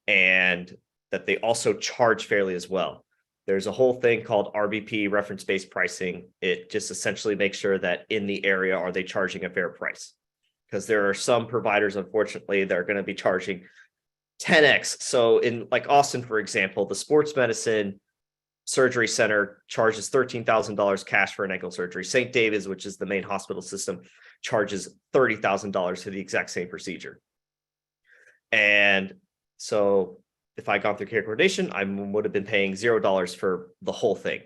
and that they also charge fairly as well. There's a whole thing called RBP, reference-based pricing. It just essentially makes sure that in the area, are they charging a fair price? Because there are some providers, unfortunately, that are going to be charging 10x. So in like Austin, for example, the sports medicine surgery center charges $13,000 cash for an ankle surgery. St. David's, which is the main hospital system, charges $30,000 for the exact same procedure. And so if I gone through care coordination, I would have been paying $0 for the whole thing.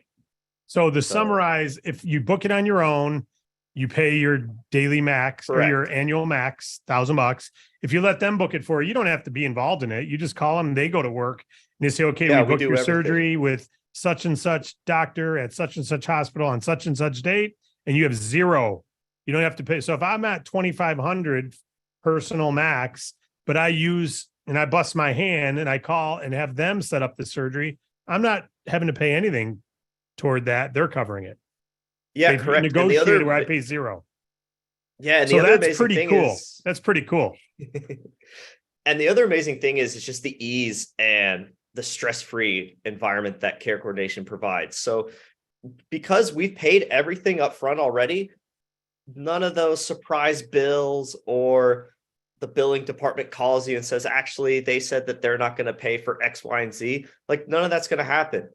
So to summarize, if you book it on your own, you pay your daily max. Correct. Or your annual max, $1,000. If you let them book it for you, you don't have to be involved in it. You just call them, they go to work and they say, okay, we booked your surgery with such and such doctor at such and such hospital on such and such date, and you have $0. You don't have to pay. So if I'm at 2,500 personal max, but I use and I bust my hand and I call and have them set up the surgery, I'm not having to pay anything toward that. They're covering it. Yeah, They've correct. negotiated where I pay $0. Yeah, and so that's pretty cool. That's pretty cool. And the other amazing thing is it's just the ease and the stress-free environment that care coordination provides. So because we've paid everything up front already, none of those surprise bills or the billing department calls you and says, actually, they said that they're not going to pay for X, Y, and Z. Like none of that's going to happen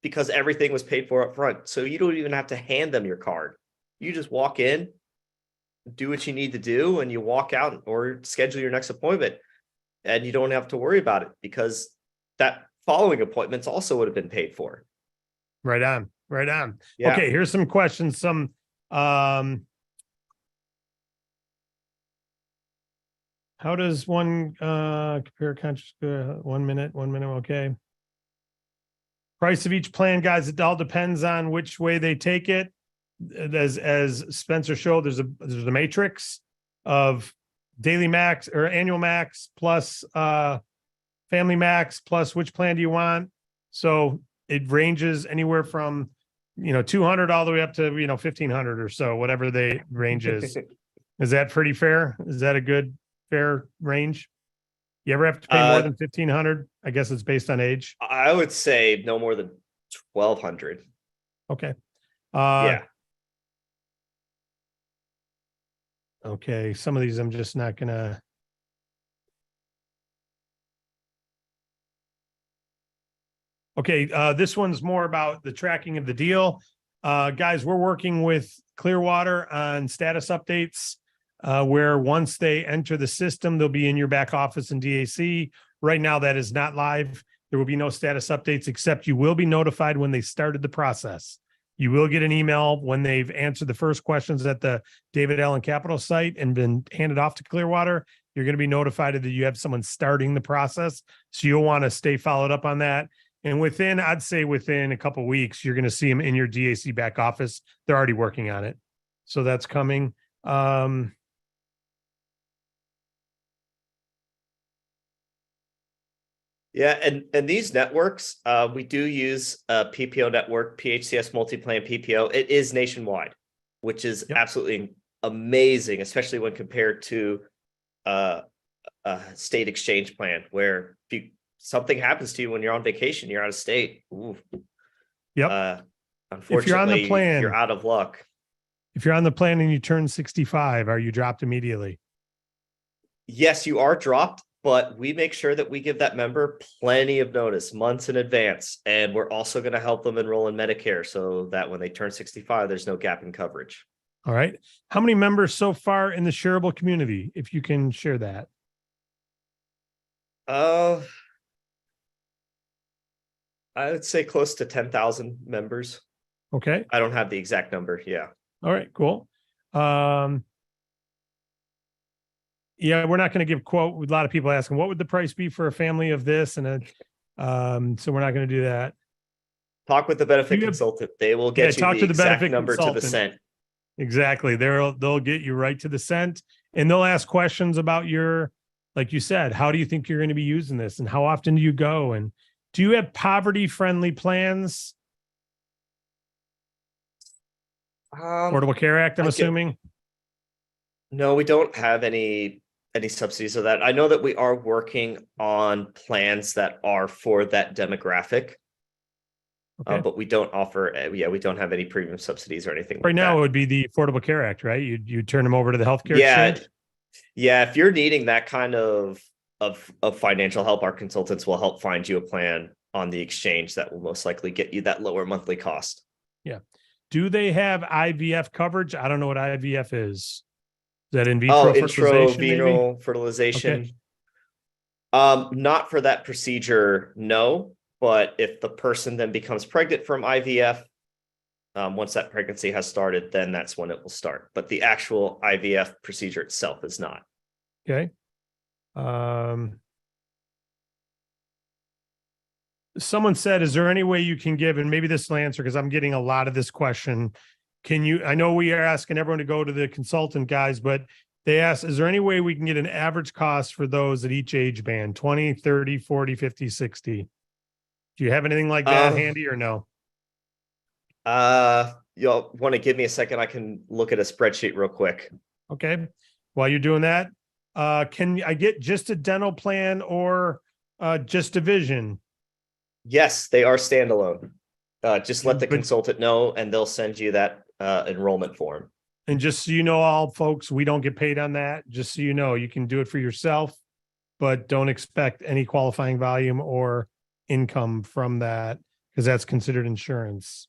because everything was paid for up front. So you don't even have to hand them your card. You just walk in, do what you need to do, and you walk out or schedule your next appointment. and you don't have to worry about it because that following appointments also would have been paid for. Right on. Right on. Yeah. Okay, here's some questions. How does one compare conscious 1 minute, 1 minute? Okay. Price of each plan, guys, it all depends on which way they take it. As Spencer showed, there's a matrix of daily max or annual max plus family max plus which plan do you want. So it ranges anywhere from 200 all the way up to 1500 or so, whatever the range is. Is that pretty fair? Is that a good fair range? You ever have to pay more than 1500? I guess it's based on age. I would say no more than 1200. Okay. Yeah. Okay. Some of these I'm just not gonna. Okay. This one's more about the tracking of the deal. Guys, we're working with Clearwater on status updates. Where once they enter the system, they'll be in your back office in DAC. Right now, that is not live. There will be no status updates, except you will be notified when they started the process. You will get an email when they've answered the first questions at the David Allen Capital site and been handed off to Clearwater. You're going to be notified that you have someone starting the process. So you'll want to stay followed up on that. And I'd say within a couple of weeks, you're going to see them in your DAC back office. They're already working on it. So that's coming. Yeah, and these networks, we do use a PPO network, PHCS Multiplan PPO. It is nationwide, which is absolutely amazing, especially when compared to a state exchange plan, where if something happens to you when you're on vacation, you're out of state. Ooh. Yep. Unfortunately, if you're on the plan, you're out of luck. If you're on the plan and you turn 65, are you dropped immediately? Yes, you are dropped. But we make sure that we give that member plenty of notice, months in advance. And we're also going to help them enroll in Medicare so that when they turn 65, there's no gap in coverage. All right. How many members so far in the shareable community, if you can share that? I would say close to 10,000 members. Okay. I don't have the exact number. Yeah. All right, cool. Yeah, we're not going to give quote. A lot of people asking, what would the price be for a family of this? And so we're not going to do that. Talk with the benefit consultant. They will get you the exact number to the cent. Exactly. They'll get you right to the cent, and they'll ask questions about your, like you said, how do you think you're going to be using this, and how often do you go, and do you have poverty-friendly plans? Affordable Care Act, I'm assuming. No, we don't have any subsidies of that. I know that we are working on plans that are for that demographic, but we don't offer. We don't have any premium subsidies or anything. Right now, it would be the Affordable Care Act, right? You turn them over to the healthcare exchange. Yeah. If you're needing that kind of financial help, our consultants will help find you a plan on the exchange that will most likely get you that lower monthly cost. Yeah. Do they have IVF coverage? I don't know what IVF is. Is that in vitro fertilization? Intravenous fertilization. Okay. Not for that procedure, no. But if the person then becomes pregnant from IVF, once that pregnancy has started, then that's when it will start. But the actual IVF procedure itself is not. Okay. Someone said, is there any way you can give, and maybe this will answer because I'm getting a lot of this question. I know we are asking everyone to go to the consultant, guys, but they asked, is there any way we can get an average cost for those at each age band, 20, 30, 40, 50, 60? Do you have anything like that handy or no? You'll want to give me a second. I can look at a spreadsheet real quick. Okay. While you're doing that, can I get just a dental plan or just a vision? Yes, they are standalone. Just let the consultant know and they'll send you that enrollment form. And just so you know, all folks, we don't get paid on that. Just so you know, you can do it for yourself, but don't expect any qualifying volume or income from that because that's considered insurance.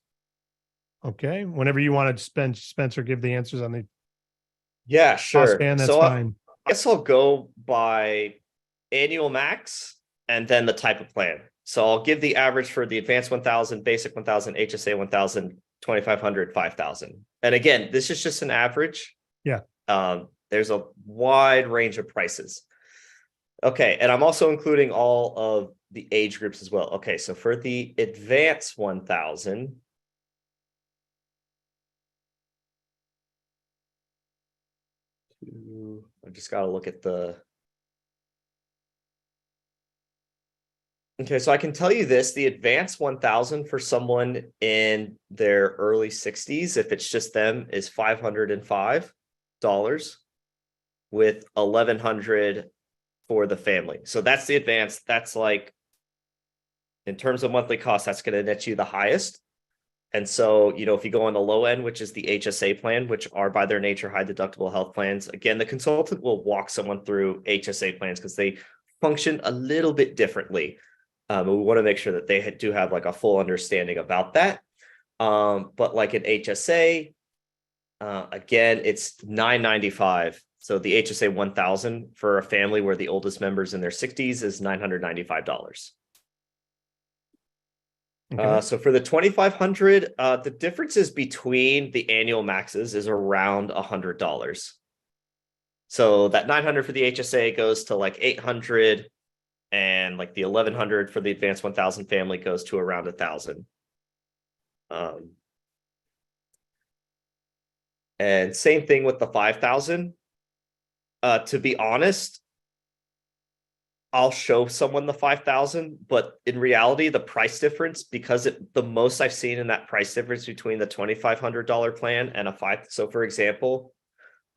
Okay. Whenever you want to Spencer, give the answers on the sure. band, that's fine. I guess I'll go by annual max, and then the type of plan. So I'll give the average for the advanced 1000, basic 1000, HSA 1000, 2500, 5000. And again, this is just an average. Yeah. There's a wide range of prices. Okay. And I'm also including all of the age groups as well. Okay. So for the advanced 1000, I just got to look at the. Okay, so I can tell you this, the advanced 1000 for someone in their early 60s, if it's just them, is $505 with $1,100 for the family. So that's the advanced. That's like, in terms of monthly cost, that's going to net you the highest. And so, if you go on the low end, which is the HSA plan, which are by their nature high deductible health plans, again, the consultant will walk someone through HSA plans because they function a little bit differently. But we want to make sure that they do have like a full understanding about that. But like an HSA, again, it's $995. So the HSA 1000 for a family where the oldest member's in their 60s is $995. Okay. So for the 2500, the differences between the annual maxes is around $100. So that 900 for the HSA goes to like 800. And like the 1100 for the advanced 1000 family goes to around 1000. And same thing with the 5000. To be honest, I'll show someone the 5000, but in reality, the price difference, because the most I've seen in that price difference between the $2,500 plan and a so for example,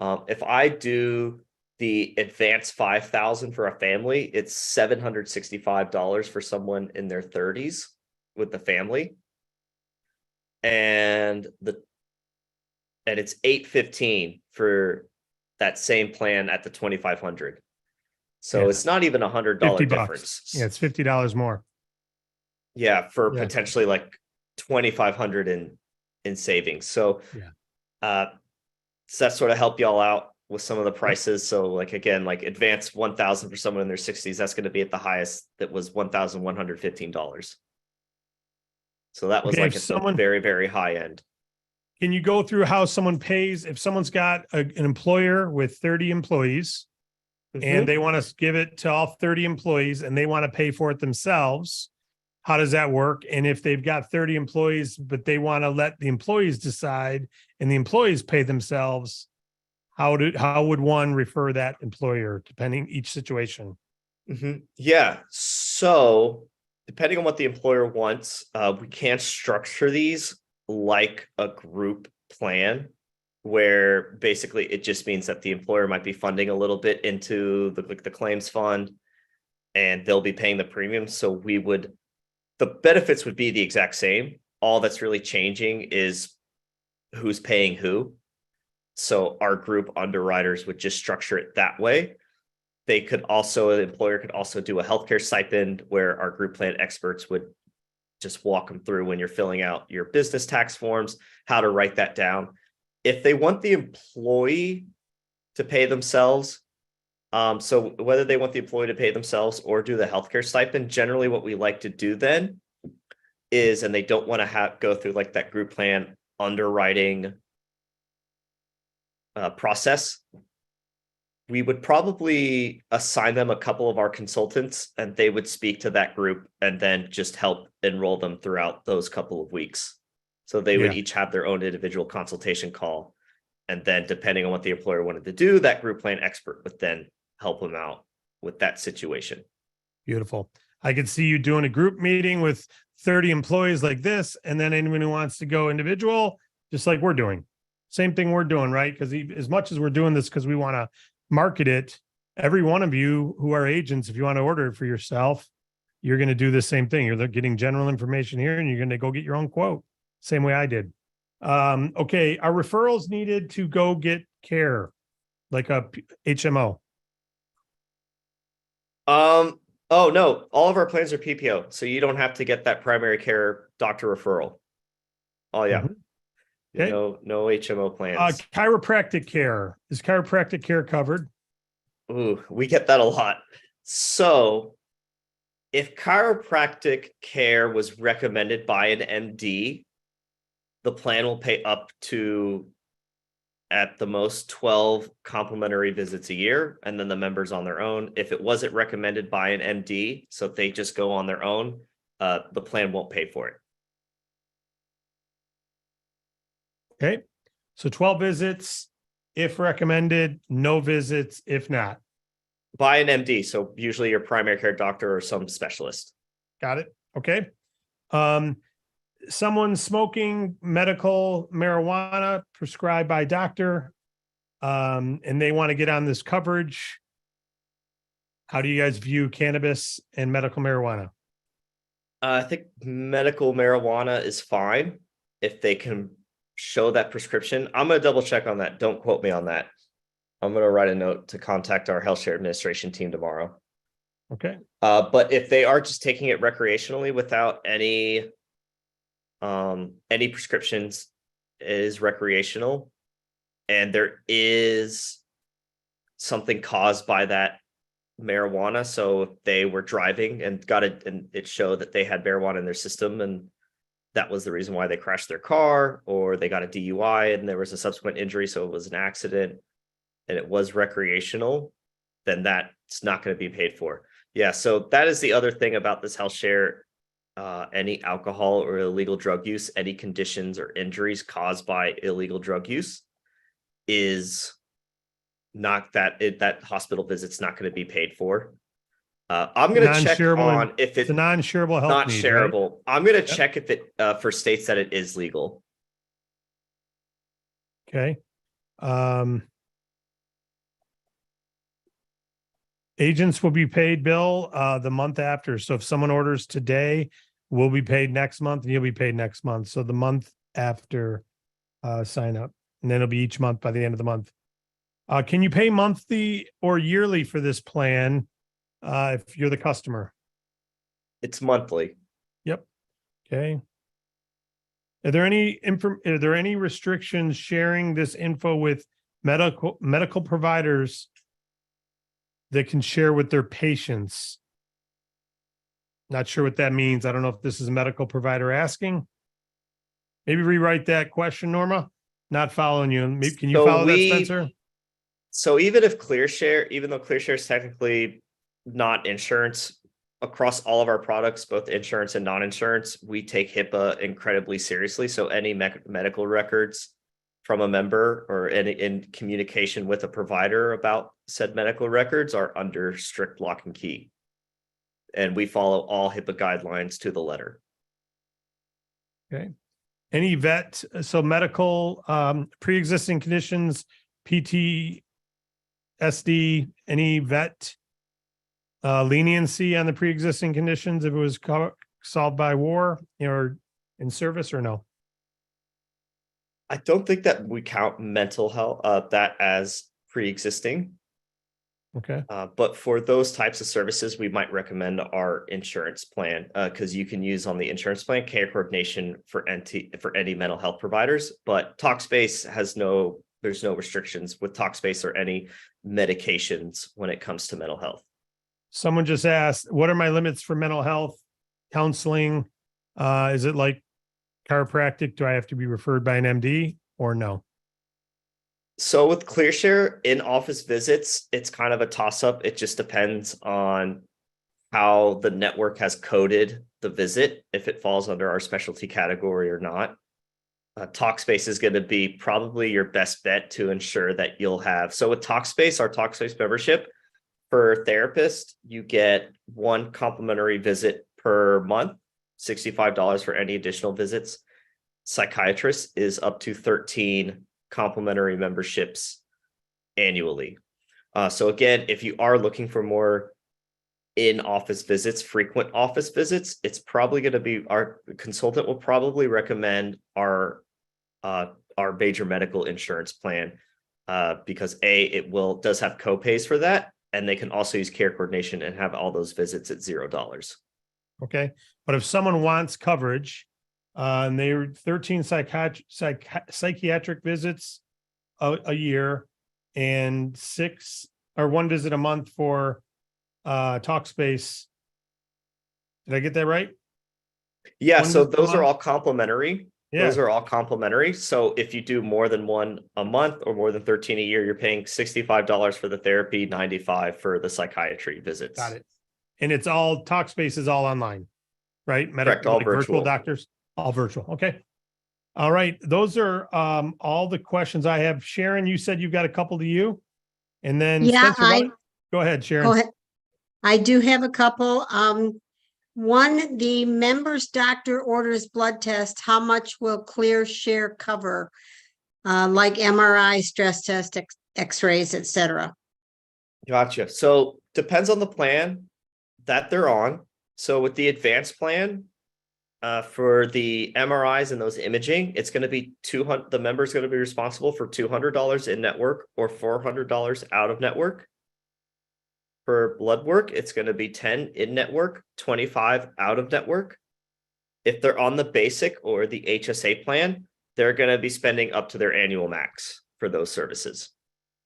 if I do the advanced 5000 for a family, it's $765 for someone in their 30s with the family. And it's $815 for that same plan at the 2500. So it's not even $100 difference. Yeah, it's $50 more. Yeah, for potentially like 2500 in savings. So so that sort of help y'all out with some of the prices. So like, again, like advanced 1000 for someone in their 60s, that's going to be at the highest. That was $1,115. So that was like at the very, very high end. Can you go through how someone pays if someone's got an employer with 30 employees and they want to give it to all 30 employees and they want to pay for it themselves? How does that work? And if they've got 30 employees, but they want to let the employees decide and the employees pay themselves, how would one refer that employer depending each situation? Yeah. So depending on what the employer wants, we can structure these like a group plan where basically it just means that the employer might be funding a little bit into the claims fund and they'll be paying the premium. So the benefits would be the exact same. All that's really changing is who's paying who. So our group underwriters would just structure it that way. The employer could also do a healthcare stipend where our group plan experts would just walk them through when you're filling out your business tax forms, how to write that down. If they want the employee to pay themselves, so whether they want the employee to pay themselves or do the healthcare stipend, generally what we like to do then is, and they don't want to go through like that group plan underwriting process, we would probably assign them a couple of our consultants and they would speak to that group and then just help enroll them throughout those couple of weeks. So they would each have their own individual consultation call. And then depending on what the employer wanted to do, that group plan expert would then help them out with that situation. Beautiful. I could see you doing a group meeting with 30 employees like this, and then anyone who wants to go individual, just like we're doing. Same thing we're doing, right? Because as much as we're doing this because we want to market it, every one of you who are agents, if you want to order it for yourself, you're going to do the same thing. You're getting general information here and you're going to go get your own quote. Same way I did. Okay. Are referrals needed to go get care like a HMO? Oh no, all of our plans are PPO. So you don't have to get that primary care doctor referral. Oh yeah. Okay. No HMO plans. Chiropractic care. Is chiropractic care covered? Ooh, we get that a lot. So if chiropractic care was recommended by an MD, the plan will pay up to, at the most, 12 complimentary visits a year, and then the members on their own. If it wasn't recommended by an MD, so if they just go on their own, the plan won't pay for it. Okay. So 12 visits if recommended, no visits if not. By an MD, so usually your primary care doctor or some specialist. Got it. Okay. Someone smoking medical marijuana prescribed by doctor, and they want to get on this coverage. How do you guys view cannabis and medical marijuana? I think medical marijuana is fine if they can show that prescription. I'm going to double check on that. Don't quote me on that. I'm going to write a note to contact our HealthShare administration team tomorrow. Okay. But if they are just taking it recreationally without any prescriptions, is recreational, and there is something caused by that marijuana. So if they were driving and got it, and it showed that they had marijuana in their system, and that was the reason why they crashed their car, or they got a DUI and there was a subsequent injury, so it was an accident and it was recreational, then that's not going to be paid for. Yeah, so that is the other thing about this HealthShare. Any alcohol or illegal drug use, any conditions or injuries caused by illegal drug use, is not that hospital visit's not going to be paid for. I'm going to check on if it's a non-shareable health not need, shareable. Right? I'm going to Yep. check if it for states that it is legal. Okay. Agents will be paid, Bill, the month after. So if someone orders today, we'll be paid next month and you'll be paid next month. So the month after sign up, and then it'll be each month by the end of the month. Can you pay monthly or yearly for this plan if you're the customer? It's monthly. Yep. Okay. Are there any restrictions sharing this info with medical providers that can share with their patients? Not sure what that means. I don't know if this is a medical provider asking. Maybe rewrite that question, Norma. Not following you. Maybe, can you follow that, Spencer? So even though ClearShare is technically not insurance, across all of our products, both insurance and non-insurance, we take HIPAA incredibly seriously. So any medical records from a member or in communication with a provider about said medical records are under strict lock and key. And we follow all HIPAA guidelines to the letter. Okay. Any vet, so medical, pre-existing conditions, PTSD, any vet leniency on the pre-existing conditions if it was solved by war or in service, or no? I don't think that we count mental health that as pre-existing. Okay. But for those types of services, we might recommend our insurance plan because you can use on the insurance plan care coordination for any mental health providers. But Talkspace there's no restrictions with Talkspace or any medications when it comes to mental health. Someone just asked, what are my limits for mental health counseling? Is it like chiropractic? Do I have to be referred by an MD or no? So with ClearShare in-office visits, it's kind of a toss-up. It just depends on how the network has coded the visit, if it falls under our specialty category or not. Talkspace is going to be probably your best bet to ensure that you'll have. So with Talkspace, our Talkspace membership, for therapists, you get one complimentary visit per month, $65 for any additional visits. Psychiatrist is up to 13 complimentary memberships annually. So again, if you are looking for more in-office visits, frequent office visits, it's probably going to be our consultant will probably recommend our major medical insurance plan because it does have copays for that, and they can also use care coordination and have all those visits at $0. Okay, but if someone wants coverage, and they're 13 psychiatric visits a year and 6 or 1 visit a month for Talkspace. Did I get that right? Yeah, When so does it go those are live? all complimentary. Yeah, Those are all complimentary. So if you do more than one a month or more than 13 a year, you're paying $65 for the therapy, 95 for the psychiatry visits. got it. And it's all Talkspace is all online, right? Correct, all Like virtual virtual. doctors, all virtual. Okay. All right. Those are all the questions I have. Sharon, you said you've got a couple to you. And then Yeah, Spencer, go ahead, Sharon. go ahead. I do have a couple. One, the member's doctor orders blood test. How much will ClearShare cover? Like MRI, stress test, X-rays, etc. Gotcha. So depends on the plan that they're on. So with the advanced plan, for the MRIs and those imaging, it's going to be 200. The member's going to be responsible for $200 in network or $400 out of network. For blood work, it's going to be 10 in network, 25 out of network. If they're on the basic or the HSA plan, they're going to be spending up to their annual max for those services.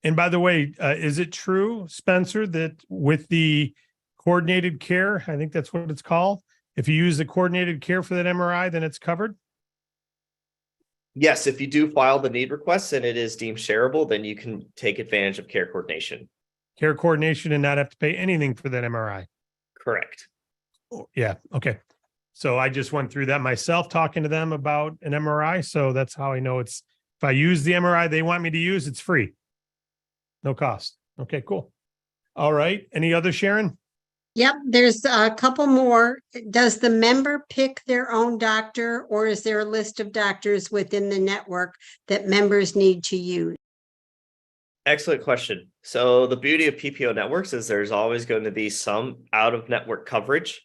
And by the way, is it true, Spencer, that with the coordinated care, I think that's what it's called, if you use the coordinated care for that MRI, then it's covered? Yes, if you do file the need request and it is deemed shareable, then you can take advantage of care coordination. Care coordination and not have to pay anything for that MRI. Correct. Yeah. Okay. So I just went through that myself, talking to them about an MRI. So that's how I know it's, if I use the MRI they want me to use, it's free. No cost. Okay, cool. All right. Any other, Sharon? Yep, there's a couple more. Does the member pick their own doctor, or is there a list of doctors within the network that members need to use? Excellent question. So the beauty of PPO networks is there's always going to be some out of network coverage.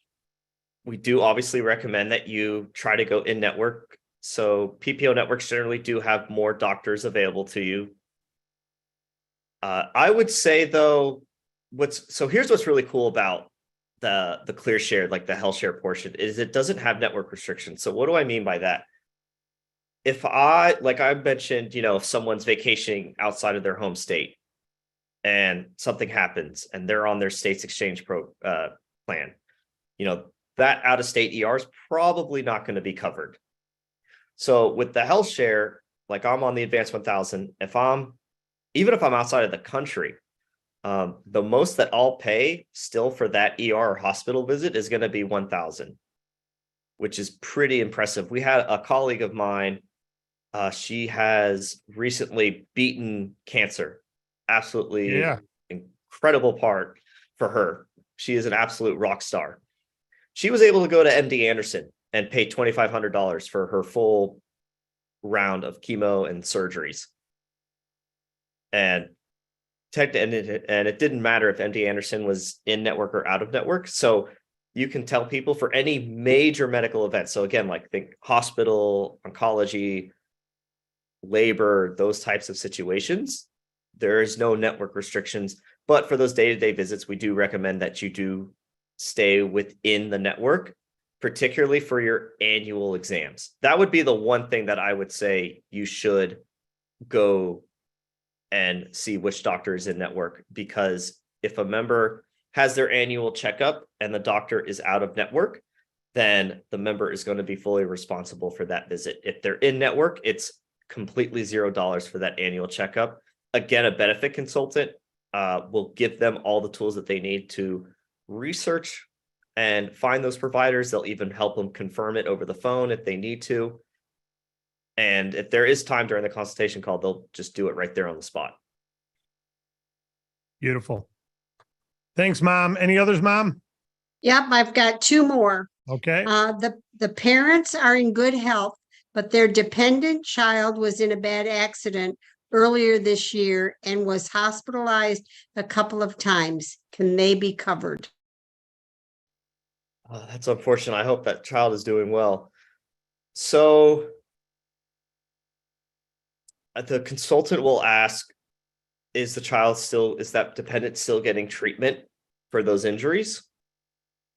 We do obviously recommend that you try to go in network. So PPO networks generally do have more doctors available to you. I would say though, here's what's really cool about the ClearShare, like the HealthShare portion, is it doesn't have network restrictions. So what do I mean by that? If I mentioned, if someone's vacationing outside of their home state and something happens and they're on their state's exchange plan, that out of state ER is probably not going to be covered. So with the HealthShare, like I'm on the Advanced 1000, even if I'm outside of the country, the most that I'll pay still for that ER or hospital visit is going to be $1,000, which is pretty impressive. We had a colleague of mine. She has recently beaten cancer. Absolutely incredible part for her. She is an absolute rock star. She was able to go to MD Anderson and pay $2,500 for her full round of chemo and surgeries. And it didn't matter if MD Anderson was in network or out of network. So you can tell people for any major medical event. So again, like think hospital, oncology, labor, those types of situations, there is no network restrictions. But for those day-to-day visits, we do recommend that you do stay within the network, particularly for your annual exams. That would be the one thing that I would say you should go and see which doctor is in network, because if a member has their annual checkup and the doctor is out of network, then the member is going to be fully responsible for that visit. If they're in network, it's completely $0 for that annual checkup. Again, a benefit consultant will give them all the tools that they need to research and find those providers. They'll even help them confirm it over the phone if they need to. And if there is time during the consultation call, they'll just do it right there on the spot. Beautiful. Thanks, Mom. Any others, Mom? Yep, I've got two more. Okay. The parents are in good health, but their dependent child was in a bad accident earlier this year and was hospitalized a couple of times. Can they be covered? That's unfortunate. I hope that child is doing well. So the consultant will ask, is that dependent still getting treatment for those injuries?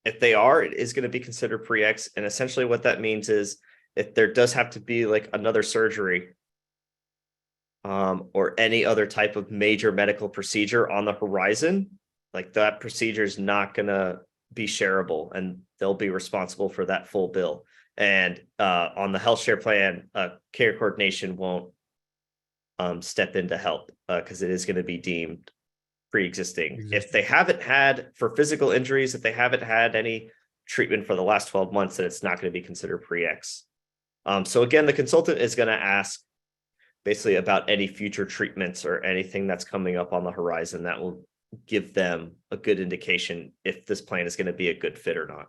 If they are, it is going to be considered pre-ex. And essentially what that means is if there does have to be like another surgery or any other type of major medical procedure on the horizon, Like that procedure is not going to be shareable, and they'll be responsible for that full bill. And on the health share plan, care coordination won't step in to help because it is going to be deemed pre-existing. If they haven't had, for physical injuries, if they haven't had any treatment for the last 12 months, then it's not going to be considered pre-ex. So again, the consultant is going to ask basically about any future treatments or anything that's coming up on the horizon that will give them a good indication if this plan is going to be a good fit or not.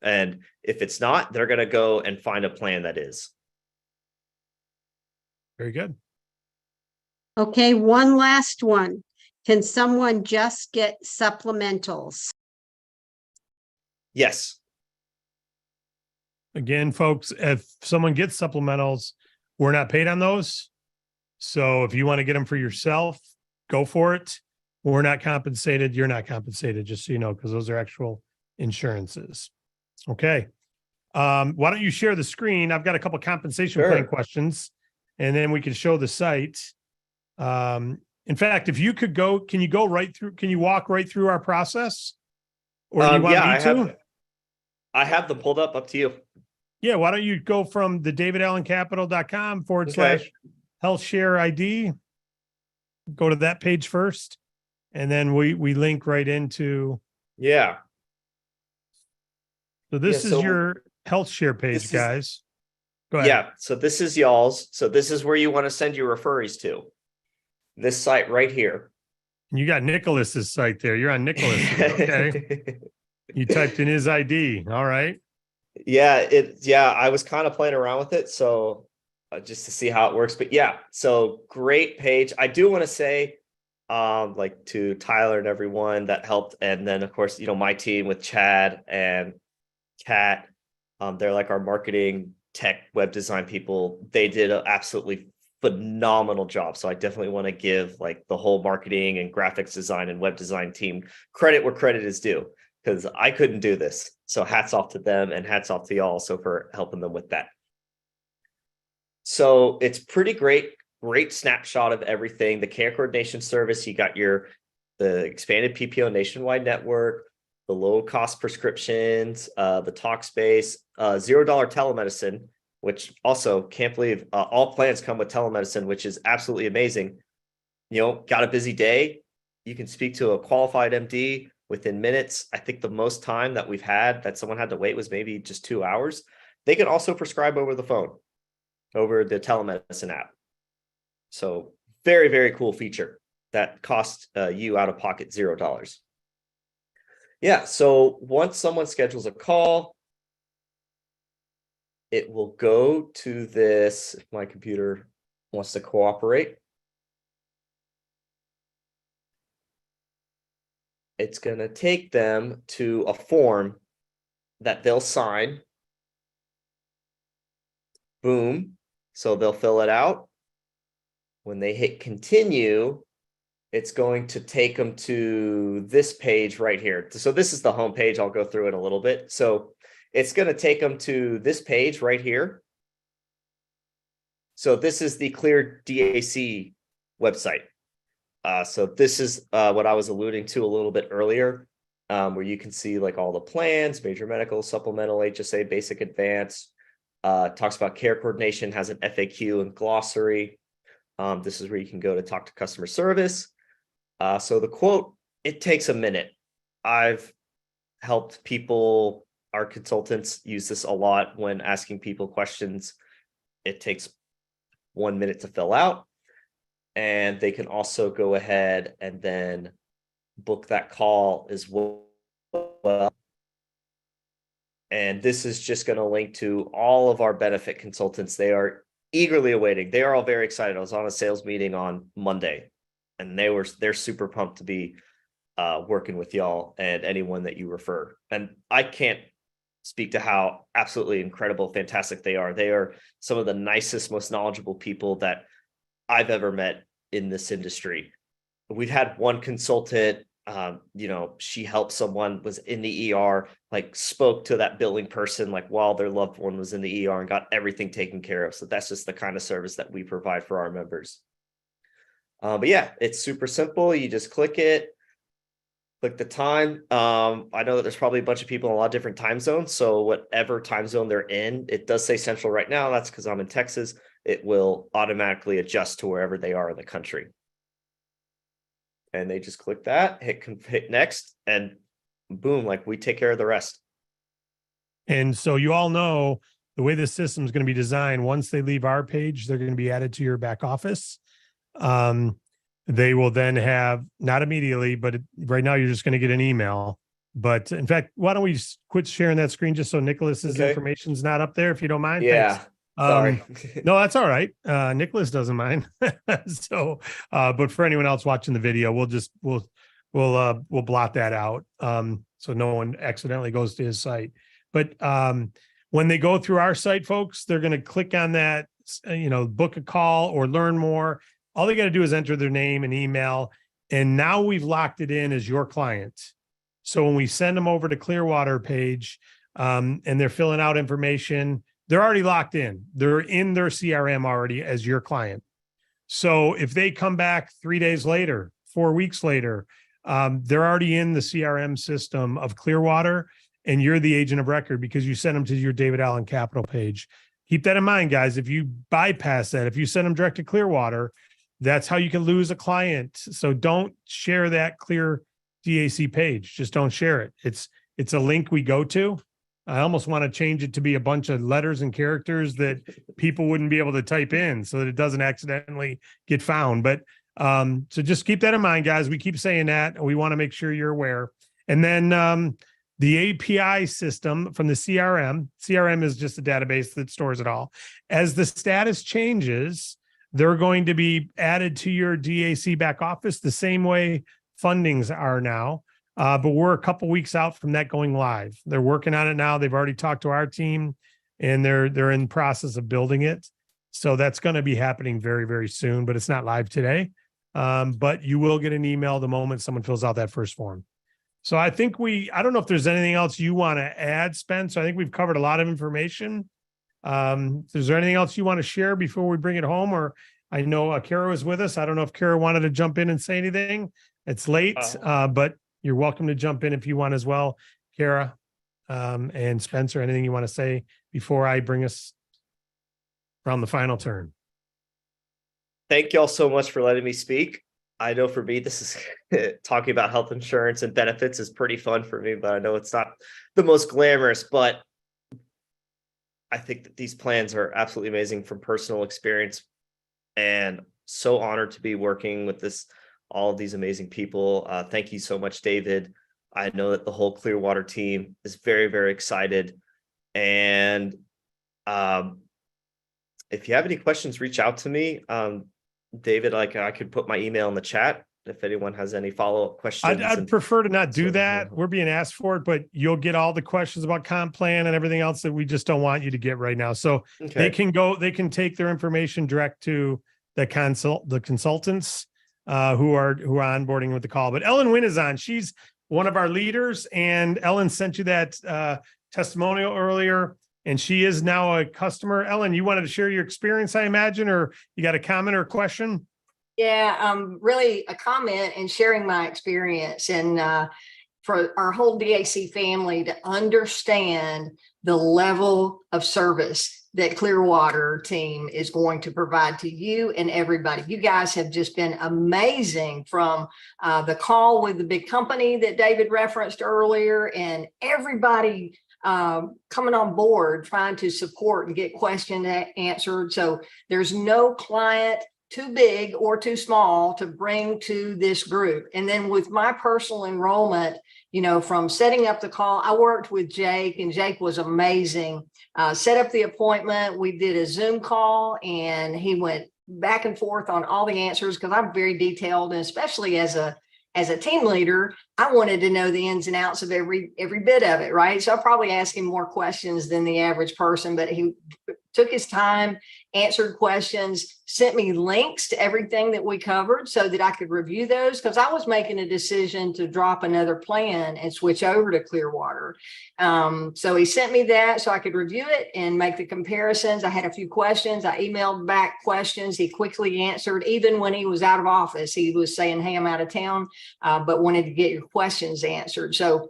And if it's not, they're going to go and find a plan that is. Very good. Okay, one last one. Can someone just get supplementals? Yes. Again, folks, if someone gets supplementals, we're not paid on those. So if you want to get them for yourself, go for it. We're not compensated. You're not compensated, just so you know, because those are actual insurances. Okay. Why don't you share the screen? I've got a couple compensation plan questions, and then we can show the site. In fact, if you could go, can you go right through? Can you walk right through our process? Or do you want me to? I have them pulled up to you. Yeah, why don't you go from the davidallencapital.com/health share ID. Go to that page first, and then we link right into. Yeah. So this is your health share page, guys. Go ahead. Yeah, so this is y'all's. So this is where you want to send your referees to. This site right here. You got Nicholas's site there. You're on Nicholas. Okay. You typed in his ID. All right. Yeah, I was kind of playing around with it, so just to see how it works. But yeah, so great page. I do want to say like to Tyler and everyone that helped, and then of course, my team with Chad and Kat. They're like our marketing, tech, web design people. They did an absolutely phenomenal job. So I definitely want to give like the whole marketing and graphics design and web design team credit where credit is due, because I couldn't do this. So hats off to them, and hats off to y'all also for helping them with that. So it's pretty great snapshot of everything. The care coordination service, you got the expanded PPO nationwide network, the low cost prescriptions, the talk space, $0 telemedicine, which also can't believe all plans come with telemedicine, which is absolutely amazing. Got a busy day, you can speak to a qualified MD within minutes. I think the most time that we've had that someone had to wait was maybe just 2 hours. They can also prescribe over the phone, over the telemedicine app. So very, very cool feature that costs you out of pocket $0. Yeah, so once someone schedules a call, it will go to this, if my computer wants to cooperate. It's going to take them to a form that they'll sign. Boom. So they'll fill it out. When they hit continue, it's going to take them to this page right here. So this is the home page. I'll go through it a little bit. So it's going to take them to this page right here. So this is the Clear DAC website. So this is what I was alluding to a little bit earlier, where you can see like all the plans, major medical, supplemental, HSA, basic, advanced, talks about care coordination, has an FAQ and glossary. This is where you can go to talk to customer service. So the quote, it takes a minute. I've helped people, our consultants use this a lot when asking people questions. It takes 1 minute to fill out. And they can also go ahead and then book that call as well. And this is just going to link to all of our benefit consultants. They are eagerly awaiting. They are all very excited. I was on a sales meeting on Monday, and they're super pumped to be working with y'all and anyone that you refer. And I can't speak to how absolutely incredible, fantastic they are. They are some of the nicest, most knowledgeable people that I've ever met in this industry. We've had one consultant, she helped someone, was in the ER, like spoke to that billing person, like while their loved one was in the ER, and got everything taken care of. So that's just the kind of service that we provide for our members. But yeah, it's super simple. You just click it. Click the time. I know that there's probably a bunch of people in a lot of different time zones. So whatever time zone they're in, it does say Central right now. That's because I'm in Texas. It will automatically adjust to wherever they are in the country. And they just click that, hit next, and boom, like we take care of the rest. And so you all know the way this system is going to be designed. Once they leave our page, they're going to be added to your back office. They will then have, not immediately, but right now you're just going to get an email. But in fact, why don't we quit sharing that screen just so Nicholas's information's not up there, if you don't mind? Yeah. Thanks. Sorry. No, that's all right. Nicholas doesn't mind. So, but for anyone else watching the video, we'll blot that out. So no one accidentally goes to his site. But when they go through our site, folks, they're going to click on that, book a call or learn more. All they got to do is enter their name and email. And now we've locked it in as your client. So when we send them over to Clearwater page and they're filling out information, they're already locked in. They're in their CRM already as your client. So if they come back 3 days later, 4 weeks later, they're already in the CRM system of Clearwater, and you're the agent of record because you sent them to your David Allen Capital page. Keep that in mind, guys. If you bypass that, if you send them direct to Clearwater, that's how you can lose a client. So don't share that Clear DAC page. Just don't share it. It's a link we go to. I almost want to change it to be a bunch of letters and characters that people wouldn't be able to type in so that it doesn't accidentally get found. But so just keep that in mind, guys. We keep saying that, and we want to make sure you're aware. And then the API system from the CRM is just a database that stores it all. As the status changes, they're going to be added to your DAC back office the same way fundings are now. But we're a couple weeks out from that going live. They're working on it now. They've already talked to our team, and they're in the process of building it. So that's going to be happening very, very soon, but it's not live today. But you will get an email the moment someone fills out that first form. So I think I don't know if there's anything else you want to add, Spence. I think we've covered a lot of information. Is there anything else you want to share before we bring it home? Or I know Kara was with us. I don't know if Kara wanted to jump in and say anything. It's late, but you're welcome to jump in if you want as well, Kara, and Spencer. Anything you want to say before I bring us around the final turn? Thank you all so much for letting me speak. I know for me, this is talking about health insurance and benefits is pretty fun for me, but I know it's not the most glamorous, but I think that these plans are absolutely amazing from personal experience, and so honored to be working with all of these amazing people. Thank you so much, David. I know that the whole Clearwater team is very, very excited. And if you have any questions, reach out to me. David, I could put my email in the chat if anyone has any follow-up questions. I'd prefer to not do that. We're being asked for it, but you'll get all the questions about comp plan and everything else that we just don't want you to get right now. So they can take their information direct to the consultants who are onboarding with the call. But Ellen Wynn is on. She's one of our leaders, and Ellen sent you that testimonial earlier, and she is now a customer. Ellen, you wanted to share your experience, I imagine, or you got a comment or a question? Yeah, really a comment and sharing my experience, and for our whole DAC family to understand the level of service that Clearwater team is going to provide to you and everybody. You guys have just been amazing, from the call with the big company that David referenced earlier, and everybody coming on board, trying to support and get questions answered. So there's no client too big or too small to bring to this group. And then with my personal enrollment, from setting up the call, I worked with Jake, and Jake was amazing. Set up the appointment. We did a Zoom call, and he went back and forth on all the answers, because I'm very detailed, and especially as a team leader, I wanted to know the ins and outs of every bit of it, right? So I probably asked him more questions than the average person, but he took his time, answered questions, sent me links to everything that we covered so that I could review those, because I was making a decision to drop another plan and switch over to Clearwater. So he sent me that so I could review it and make the comparisons. I had a few questions. I emailed back questions. He quickly answered. Even when he was out of office, he was saying, hey, I'm out of town, but wanted to get your questions answered. So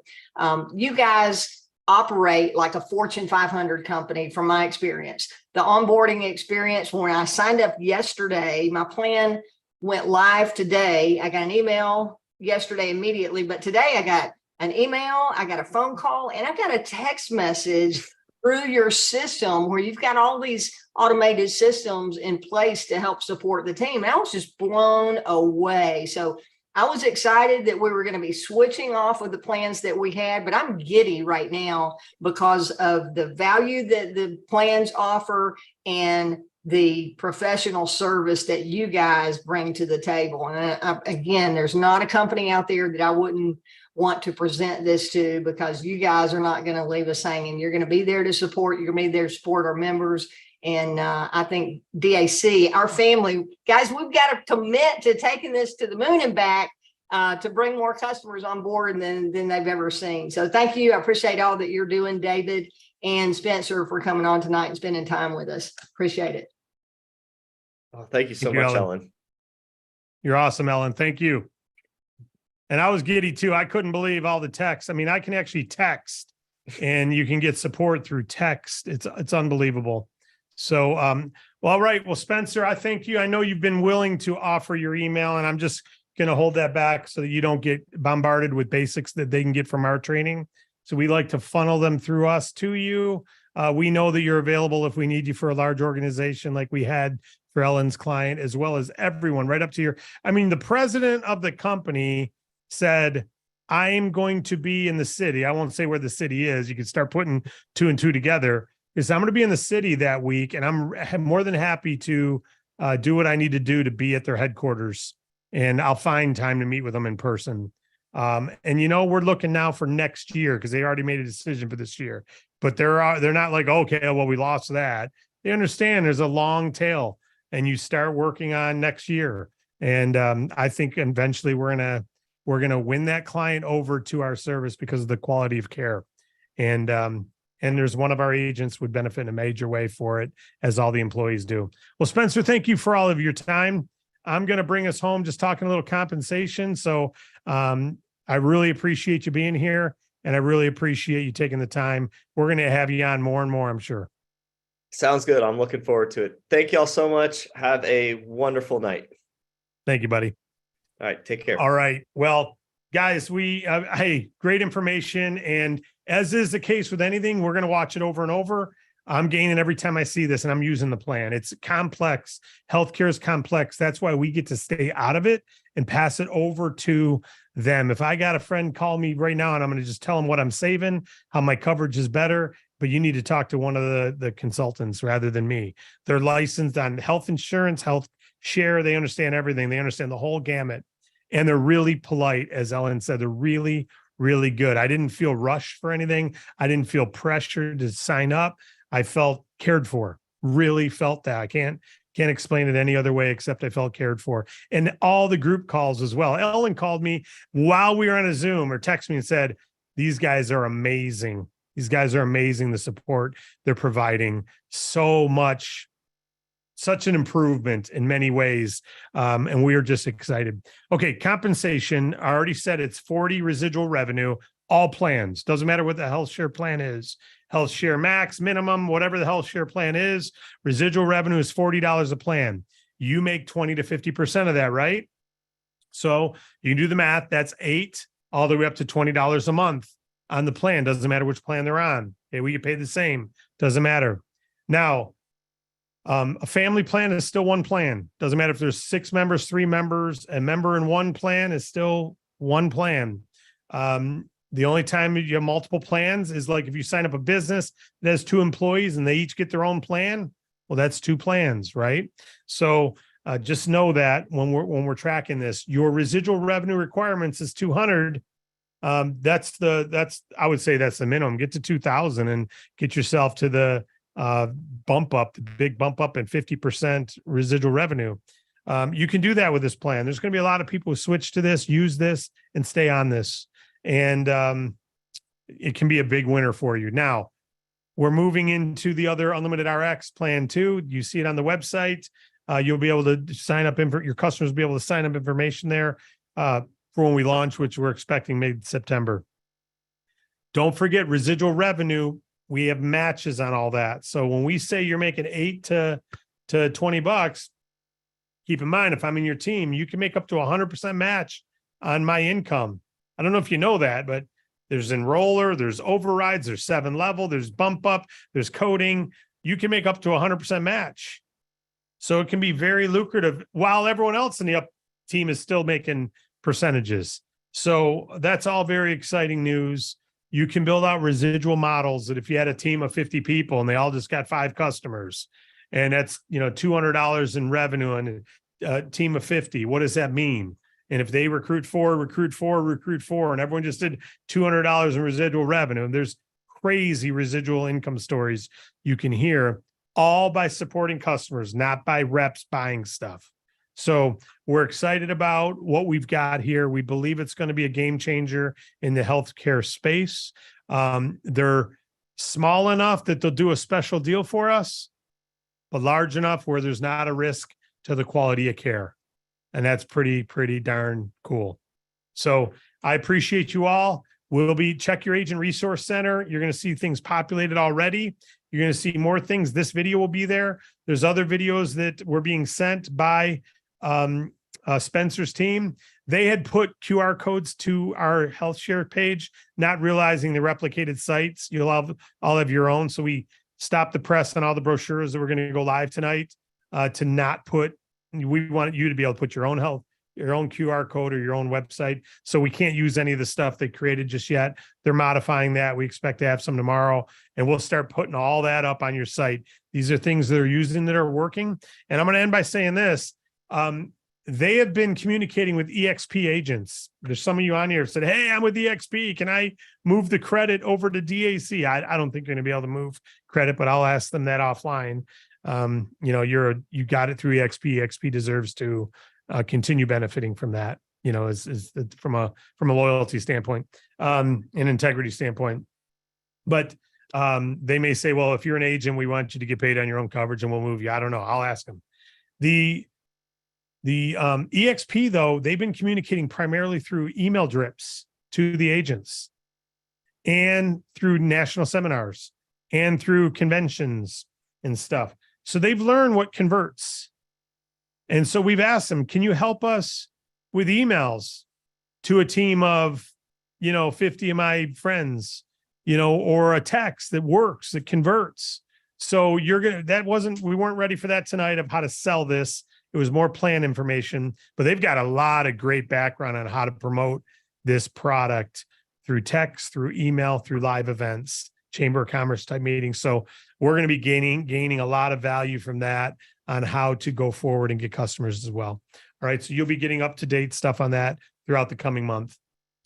you guys operate like a Fortune 500 company from my experience. The onboarding experience, when I signed up yesterday, my plan went live today. I got an email yesterday immediately, but today I got an email, I got a phone call, and I got a text message through your system where you've got all these automated systems in place to help support the team. And I was just blown away. So I was excited that we were going to be switching off of the plans that we had, but I'm giddy right now because of the value that the plans offer and the professional service that you guys bring to the table. And again, there's not a company out there that I wouldn't want to present this to, because you guys are not going to leave us hanging. You're going to be there to support. You're going to be there to support our members. And I think DAC, our family, guys, we've got to commit to taking this to the moon and back to bring more customers on board than they've ever seen. So thank you. I appreciate all that you're doing, David and Spencer, for coming on tonight and spending time with us. Appreciate it. Oh, thank you so much, Ellen. You're awesome, Ellen. Thank you. And I was giddy too. I couldn't believe all the texts. I mean, I can actually text and you can get support through text. It's unbelievable. So, well, all right. Well, Spencer, I thank you. I know you've been willing to offer your email, and I'm just going to hold that back so that you don't get bombarded with basics that they can get from our training. So we like to funnel them through us to you. We know that you're available if we need you for a large organization like we had for Ellen's client, as well as everyone right up to your, I mean, the president of the company said, I'm going to be in the city. I won't say where the city is. You can start putting 2 and 2 together. Is I'm going to be in the city that week, and I'm more than happy to do what I need to do to be at their headquarters, and I'll find time to meet with them in person. And you know, we're looking now for next year because they already made a decision for this year, but they're not like, okay, well, we lost that. They understand there's a long tail, and you start working on next year. And I think eventually we're gonna win that client over to our service because of the quality of care. And there's one of our agents would benefit in a major way for it, as all the employees do. Well, Spencer, thank you for all of your time. I'm going to bring us home just talking a little compensation. So I really appreciate you being here, and I really appreciate you taking the time. We're going to have you on more and more, I'm sure. Sounds good. I'm looking forward to it. Thank you all so much. Have a wonderful night. Thank you, buddy. All right. Take care. All right. Well, guys, hey, great information. And as is the case with anything, we're going to watch it over and over. I'm gaining every time I see this, and I'm using the plan. It's complex. Healthcare is complex. That's why we get to stay out of it and pass it over to them. If I got a friend call me right now, and I'm going to just tell them what I'm saving, how my coverage is better, but you need to talk to one of the consultants rather than me. They're licensed on health insurance, health share. They understand everything. They understand the whole gamut. And they're really polite. As Ellen said, they're really, really good. I didn't feel rushed for anything. I didn't feel pressured to sign up. I felt cared for, really felt that. I can't explain it any other way except I felt cared for. And all the group calls as well. Ellen called me while we were on a Zoom or texted me and said, these guys are amazing. These guys are amazing. The support they're providing, so much, such an improvement in many ways. And we are just excited. Okay, compensation. I already said it's 40 residual revenue, all plans. Doesn't matter what the health share plan is. Health share max, minimum, whatever the health share plan is, residual revenue is $40 a plan. You make 20 to 50% of that, right? So you can do the math. That's $8 all the way up to $20 a month on the plan. Doesn't matter which plan they're on. Okay, we get paid the same. Doesn't matter. Now, a family plan is still one plan. Doesn't matter if there's 6 members, 3 members, a member in one plan is still one plan. The only time you have multiple plans is like if you sign up a business that has 2 employees and they each get their own plan. Well, that's 2 plans, right? So just know that when we're tracking this, your residual revenue requirements is 200. I would say that's the minimum. Get to 2,000 and get yourself to the bump up, the big bump up in 50% residual revenue. You can do that with this plan. There's going to be a lot of people who switch to this, use this, and stay on this. And it can be a big winner for you. Now, we're moving into the other Unlimited RX plan too. You see it on the website. You'll be able to sign up, your customers will be able to sign up information there for when we launch, which we're expecting mid-September. Don't forget residual revenue. We have matches on all that. So when we say you're making $8 to $20, keep in mind, if I'm in your team, you can make up to 100% match on my income. I don't know if you know that, but there's enroller, there's overrides, there's 7-level, there's bump up, there's coding. You can make up to 100% match. So it can be very lucrative while everyone else in the up team is still making percentages. So that's all very exciting news. You can build out residual models that if you had a team of 50 people and they all just got 5 customers, and that's, $200 in revenue and a team of 50, what does that mean? And if they recruit 4, and everyone just did $200 in residual revenue, and there's crazy residual income stories you can hear, all by supporting customers, not by reps buying stuff. So we're excited about what we've got here. We believe it's going to be a game changer in the healthcare space. They're small enough that they'll do a special deal for us, but large enough where there's not a risk to the quality of care. And that's pretty darn cool. So I appreciate you all. Check your agent resource center. You're going to see things populated already. You're going to see more things. This video will be there. There's other videos that were being sent by Spencer's team. They had put QR codes to our HealthShare page, not realizing the replicated sites. You'll all have your own. So we stopped the press on all the brochures that were going to go live tonight to not put. We want you to be able to put your own QR code or your own website. So we can't use any of the stuff they created just yet. They're modifying that. We expect to have some tomorrow, and we'll start putting all that up on your site. These are things that are using that are working. And I'm going to end by saying this. They have been communicating with EXP agents. There's some of you on here who said, hey, I'm with EXP. Can I move the credit over to DAC? I don't think you're going to be able to move credit, but I'll ask them that offline. You got it through EXP. EXP deserves to continue benefiting from that, from a loyalty standpoint, an integrity standpoint. But they may say, well, if you're an agent, we want you to get paid on your own coverage and we'll move you. I don't know. I'll ask them. The EXP, though, they've been communicating primarily through email drips to the agents and through national seminars and through conventions and stuff. So they've learned what converts. And so we've asked them, can you help us with emails to a team of, 50 of my friends, or a text that works, that converts. So we weren't ready for that tonight of how to sell this. It was more plan information, but they've got a lot of great background on how to promote this product through text, through email, through live events, Chamber of Commerce type meetings. So we're going to be gaining a lot of value from that on how to go forward and get customers as well. All right. So you'll be getting up-to-date stuff on that throughout the coming month.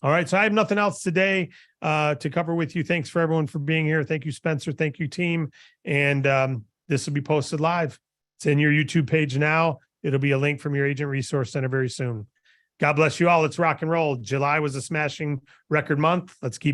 All right. So I have nothing else today to cover with you. Thanks for everyone for being here. Thank you, Spencer. Thank you, team. And this will be posted live. It's in your YouTube page now. It'll be a link from your agent resource center very soon. God bless you all. Let's rock and roll. July was a smashing record month. Let's keep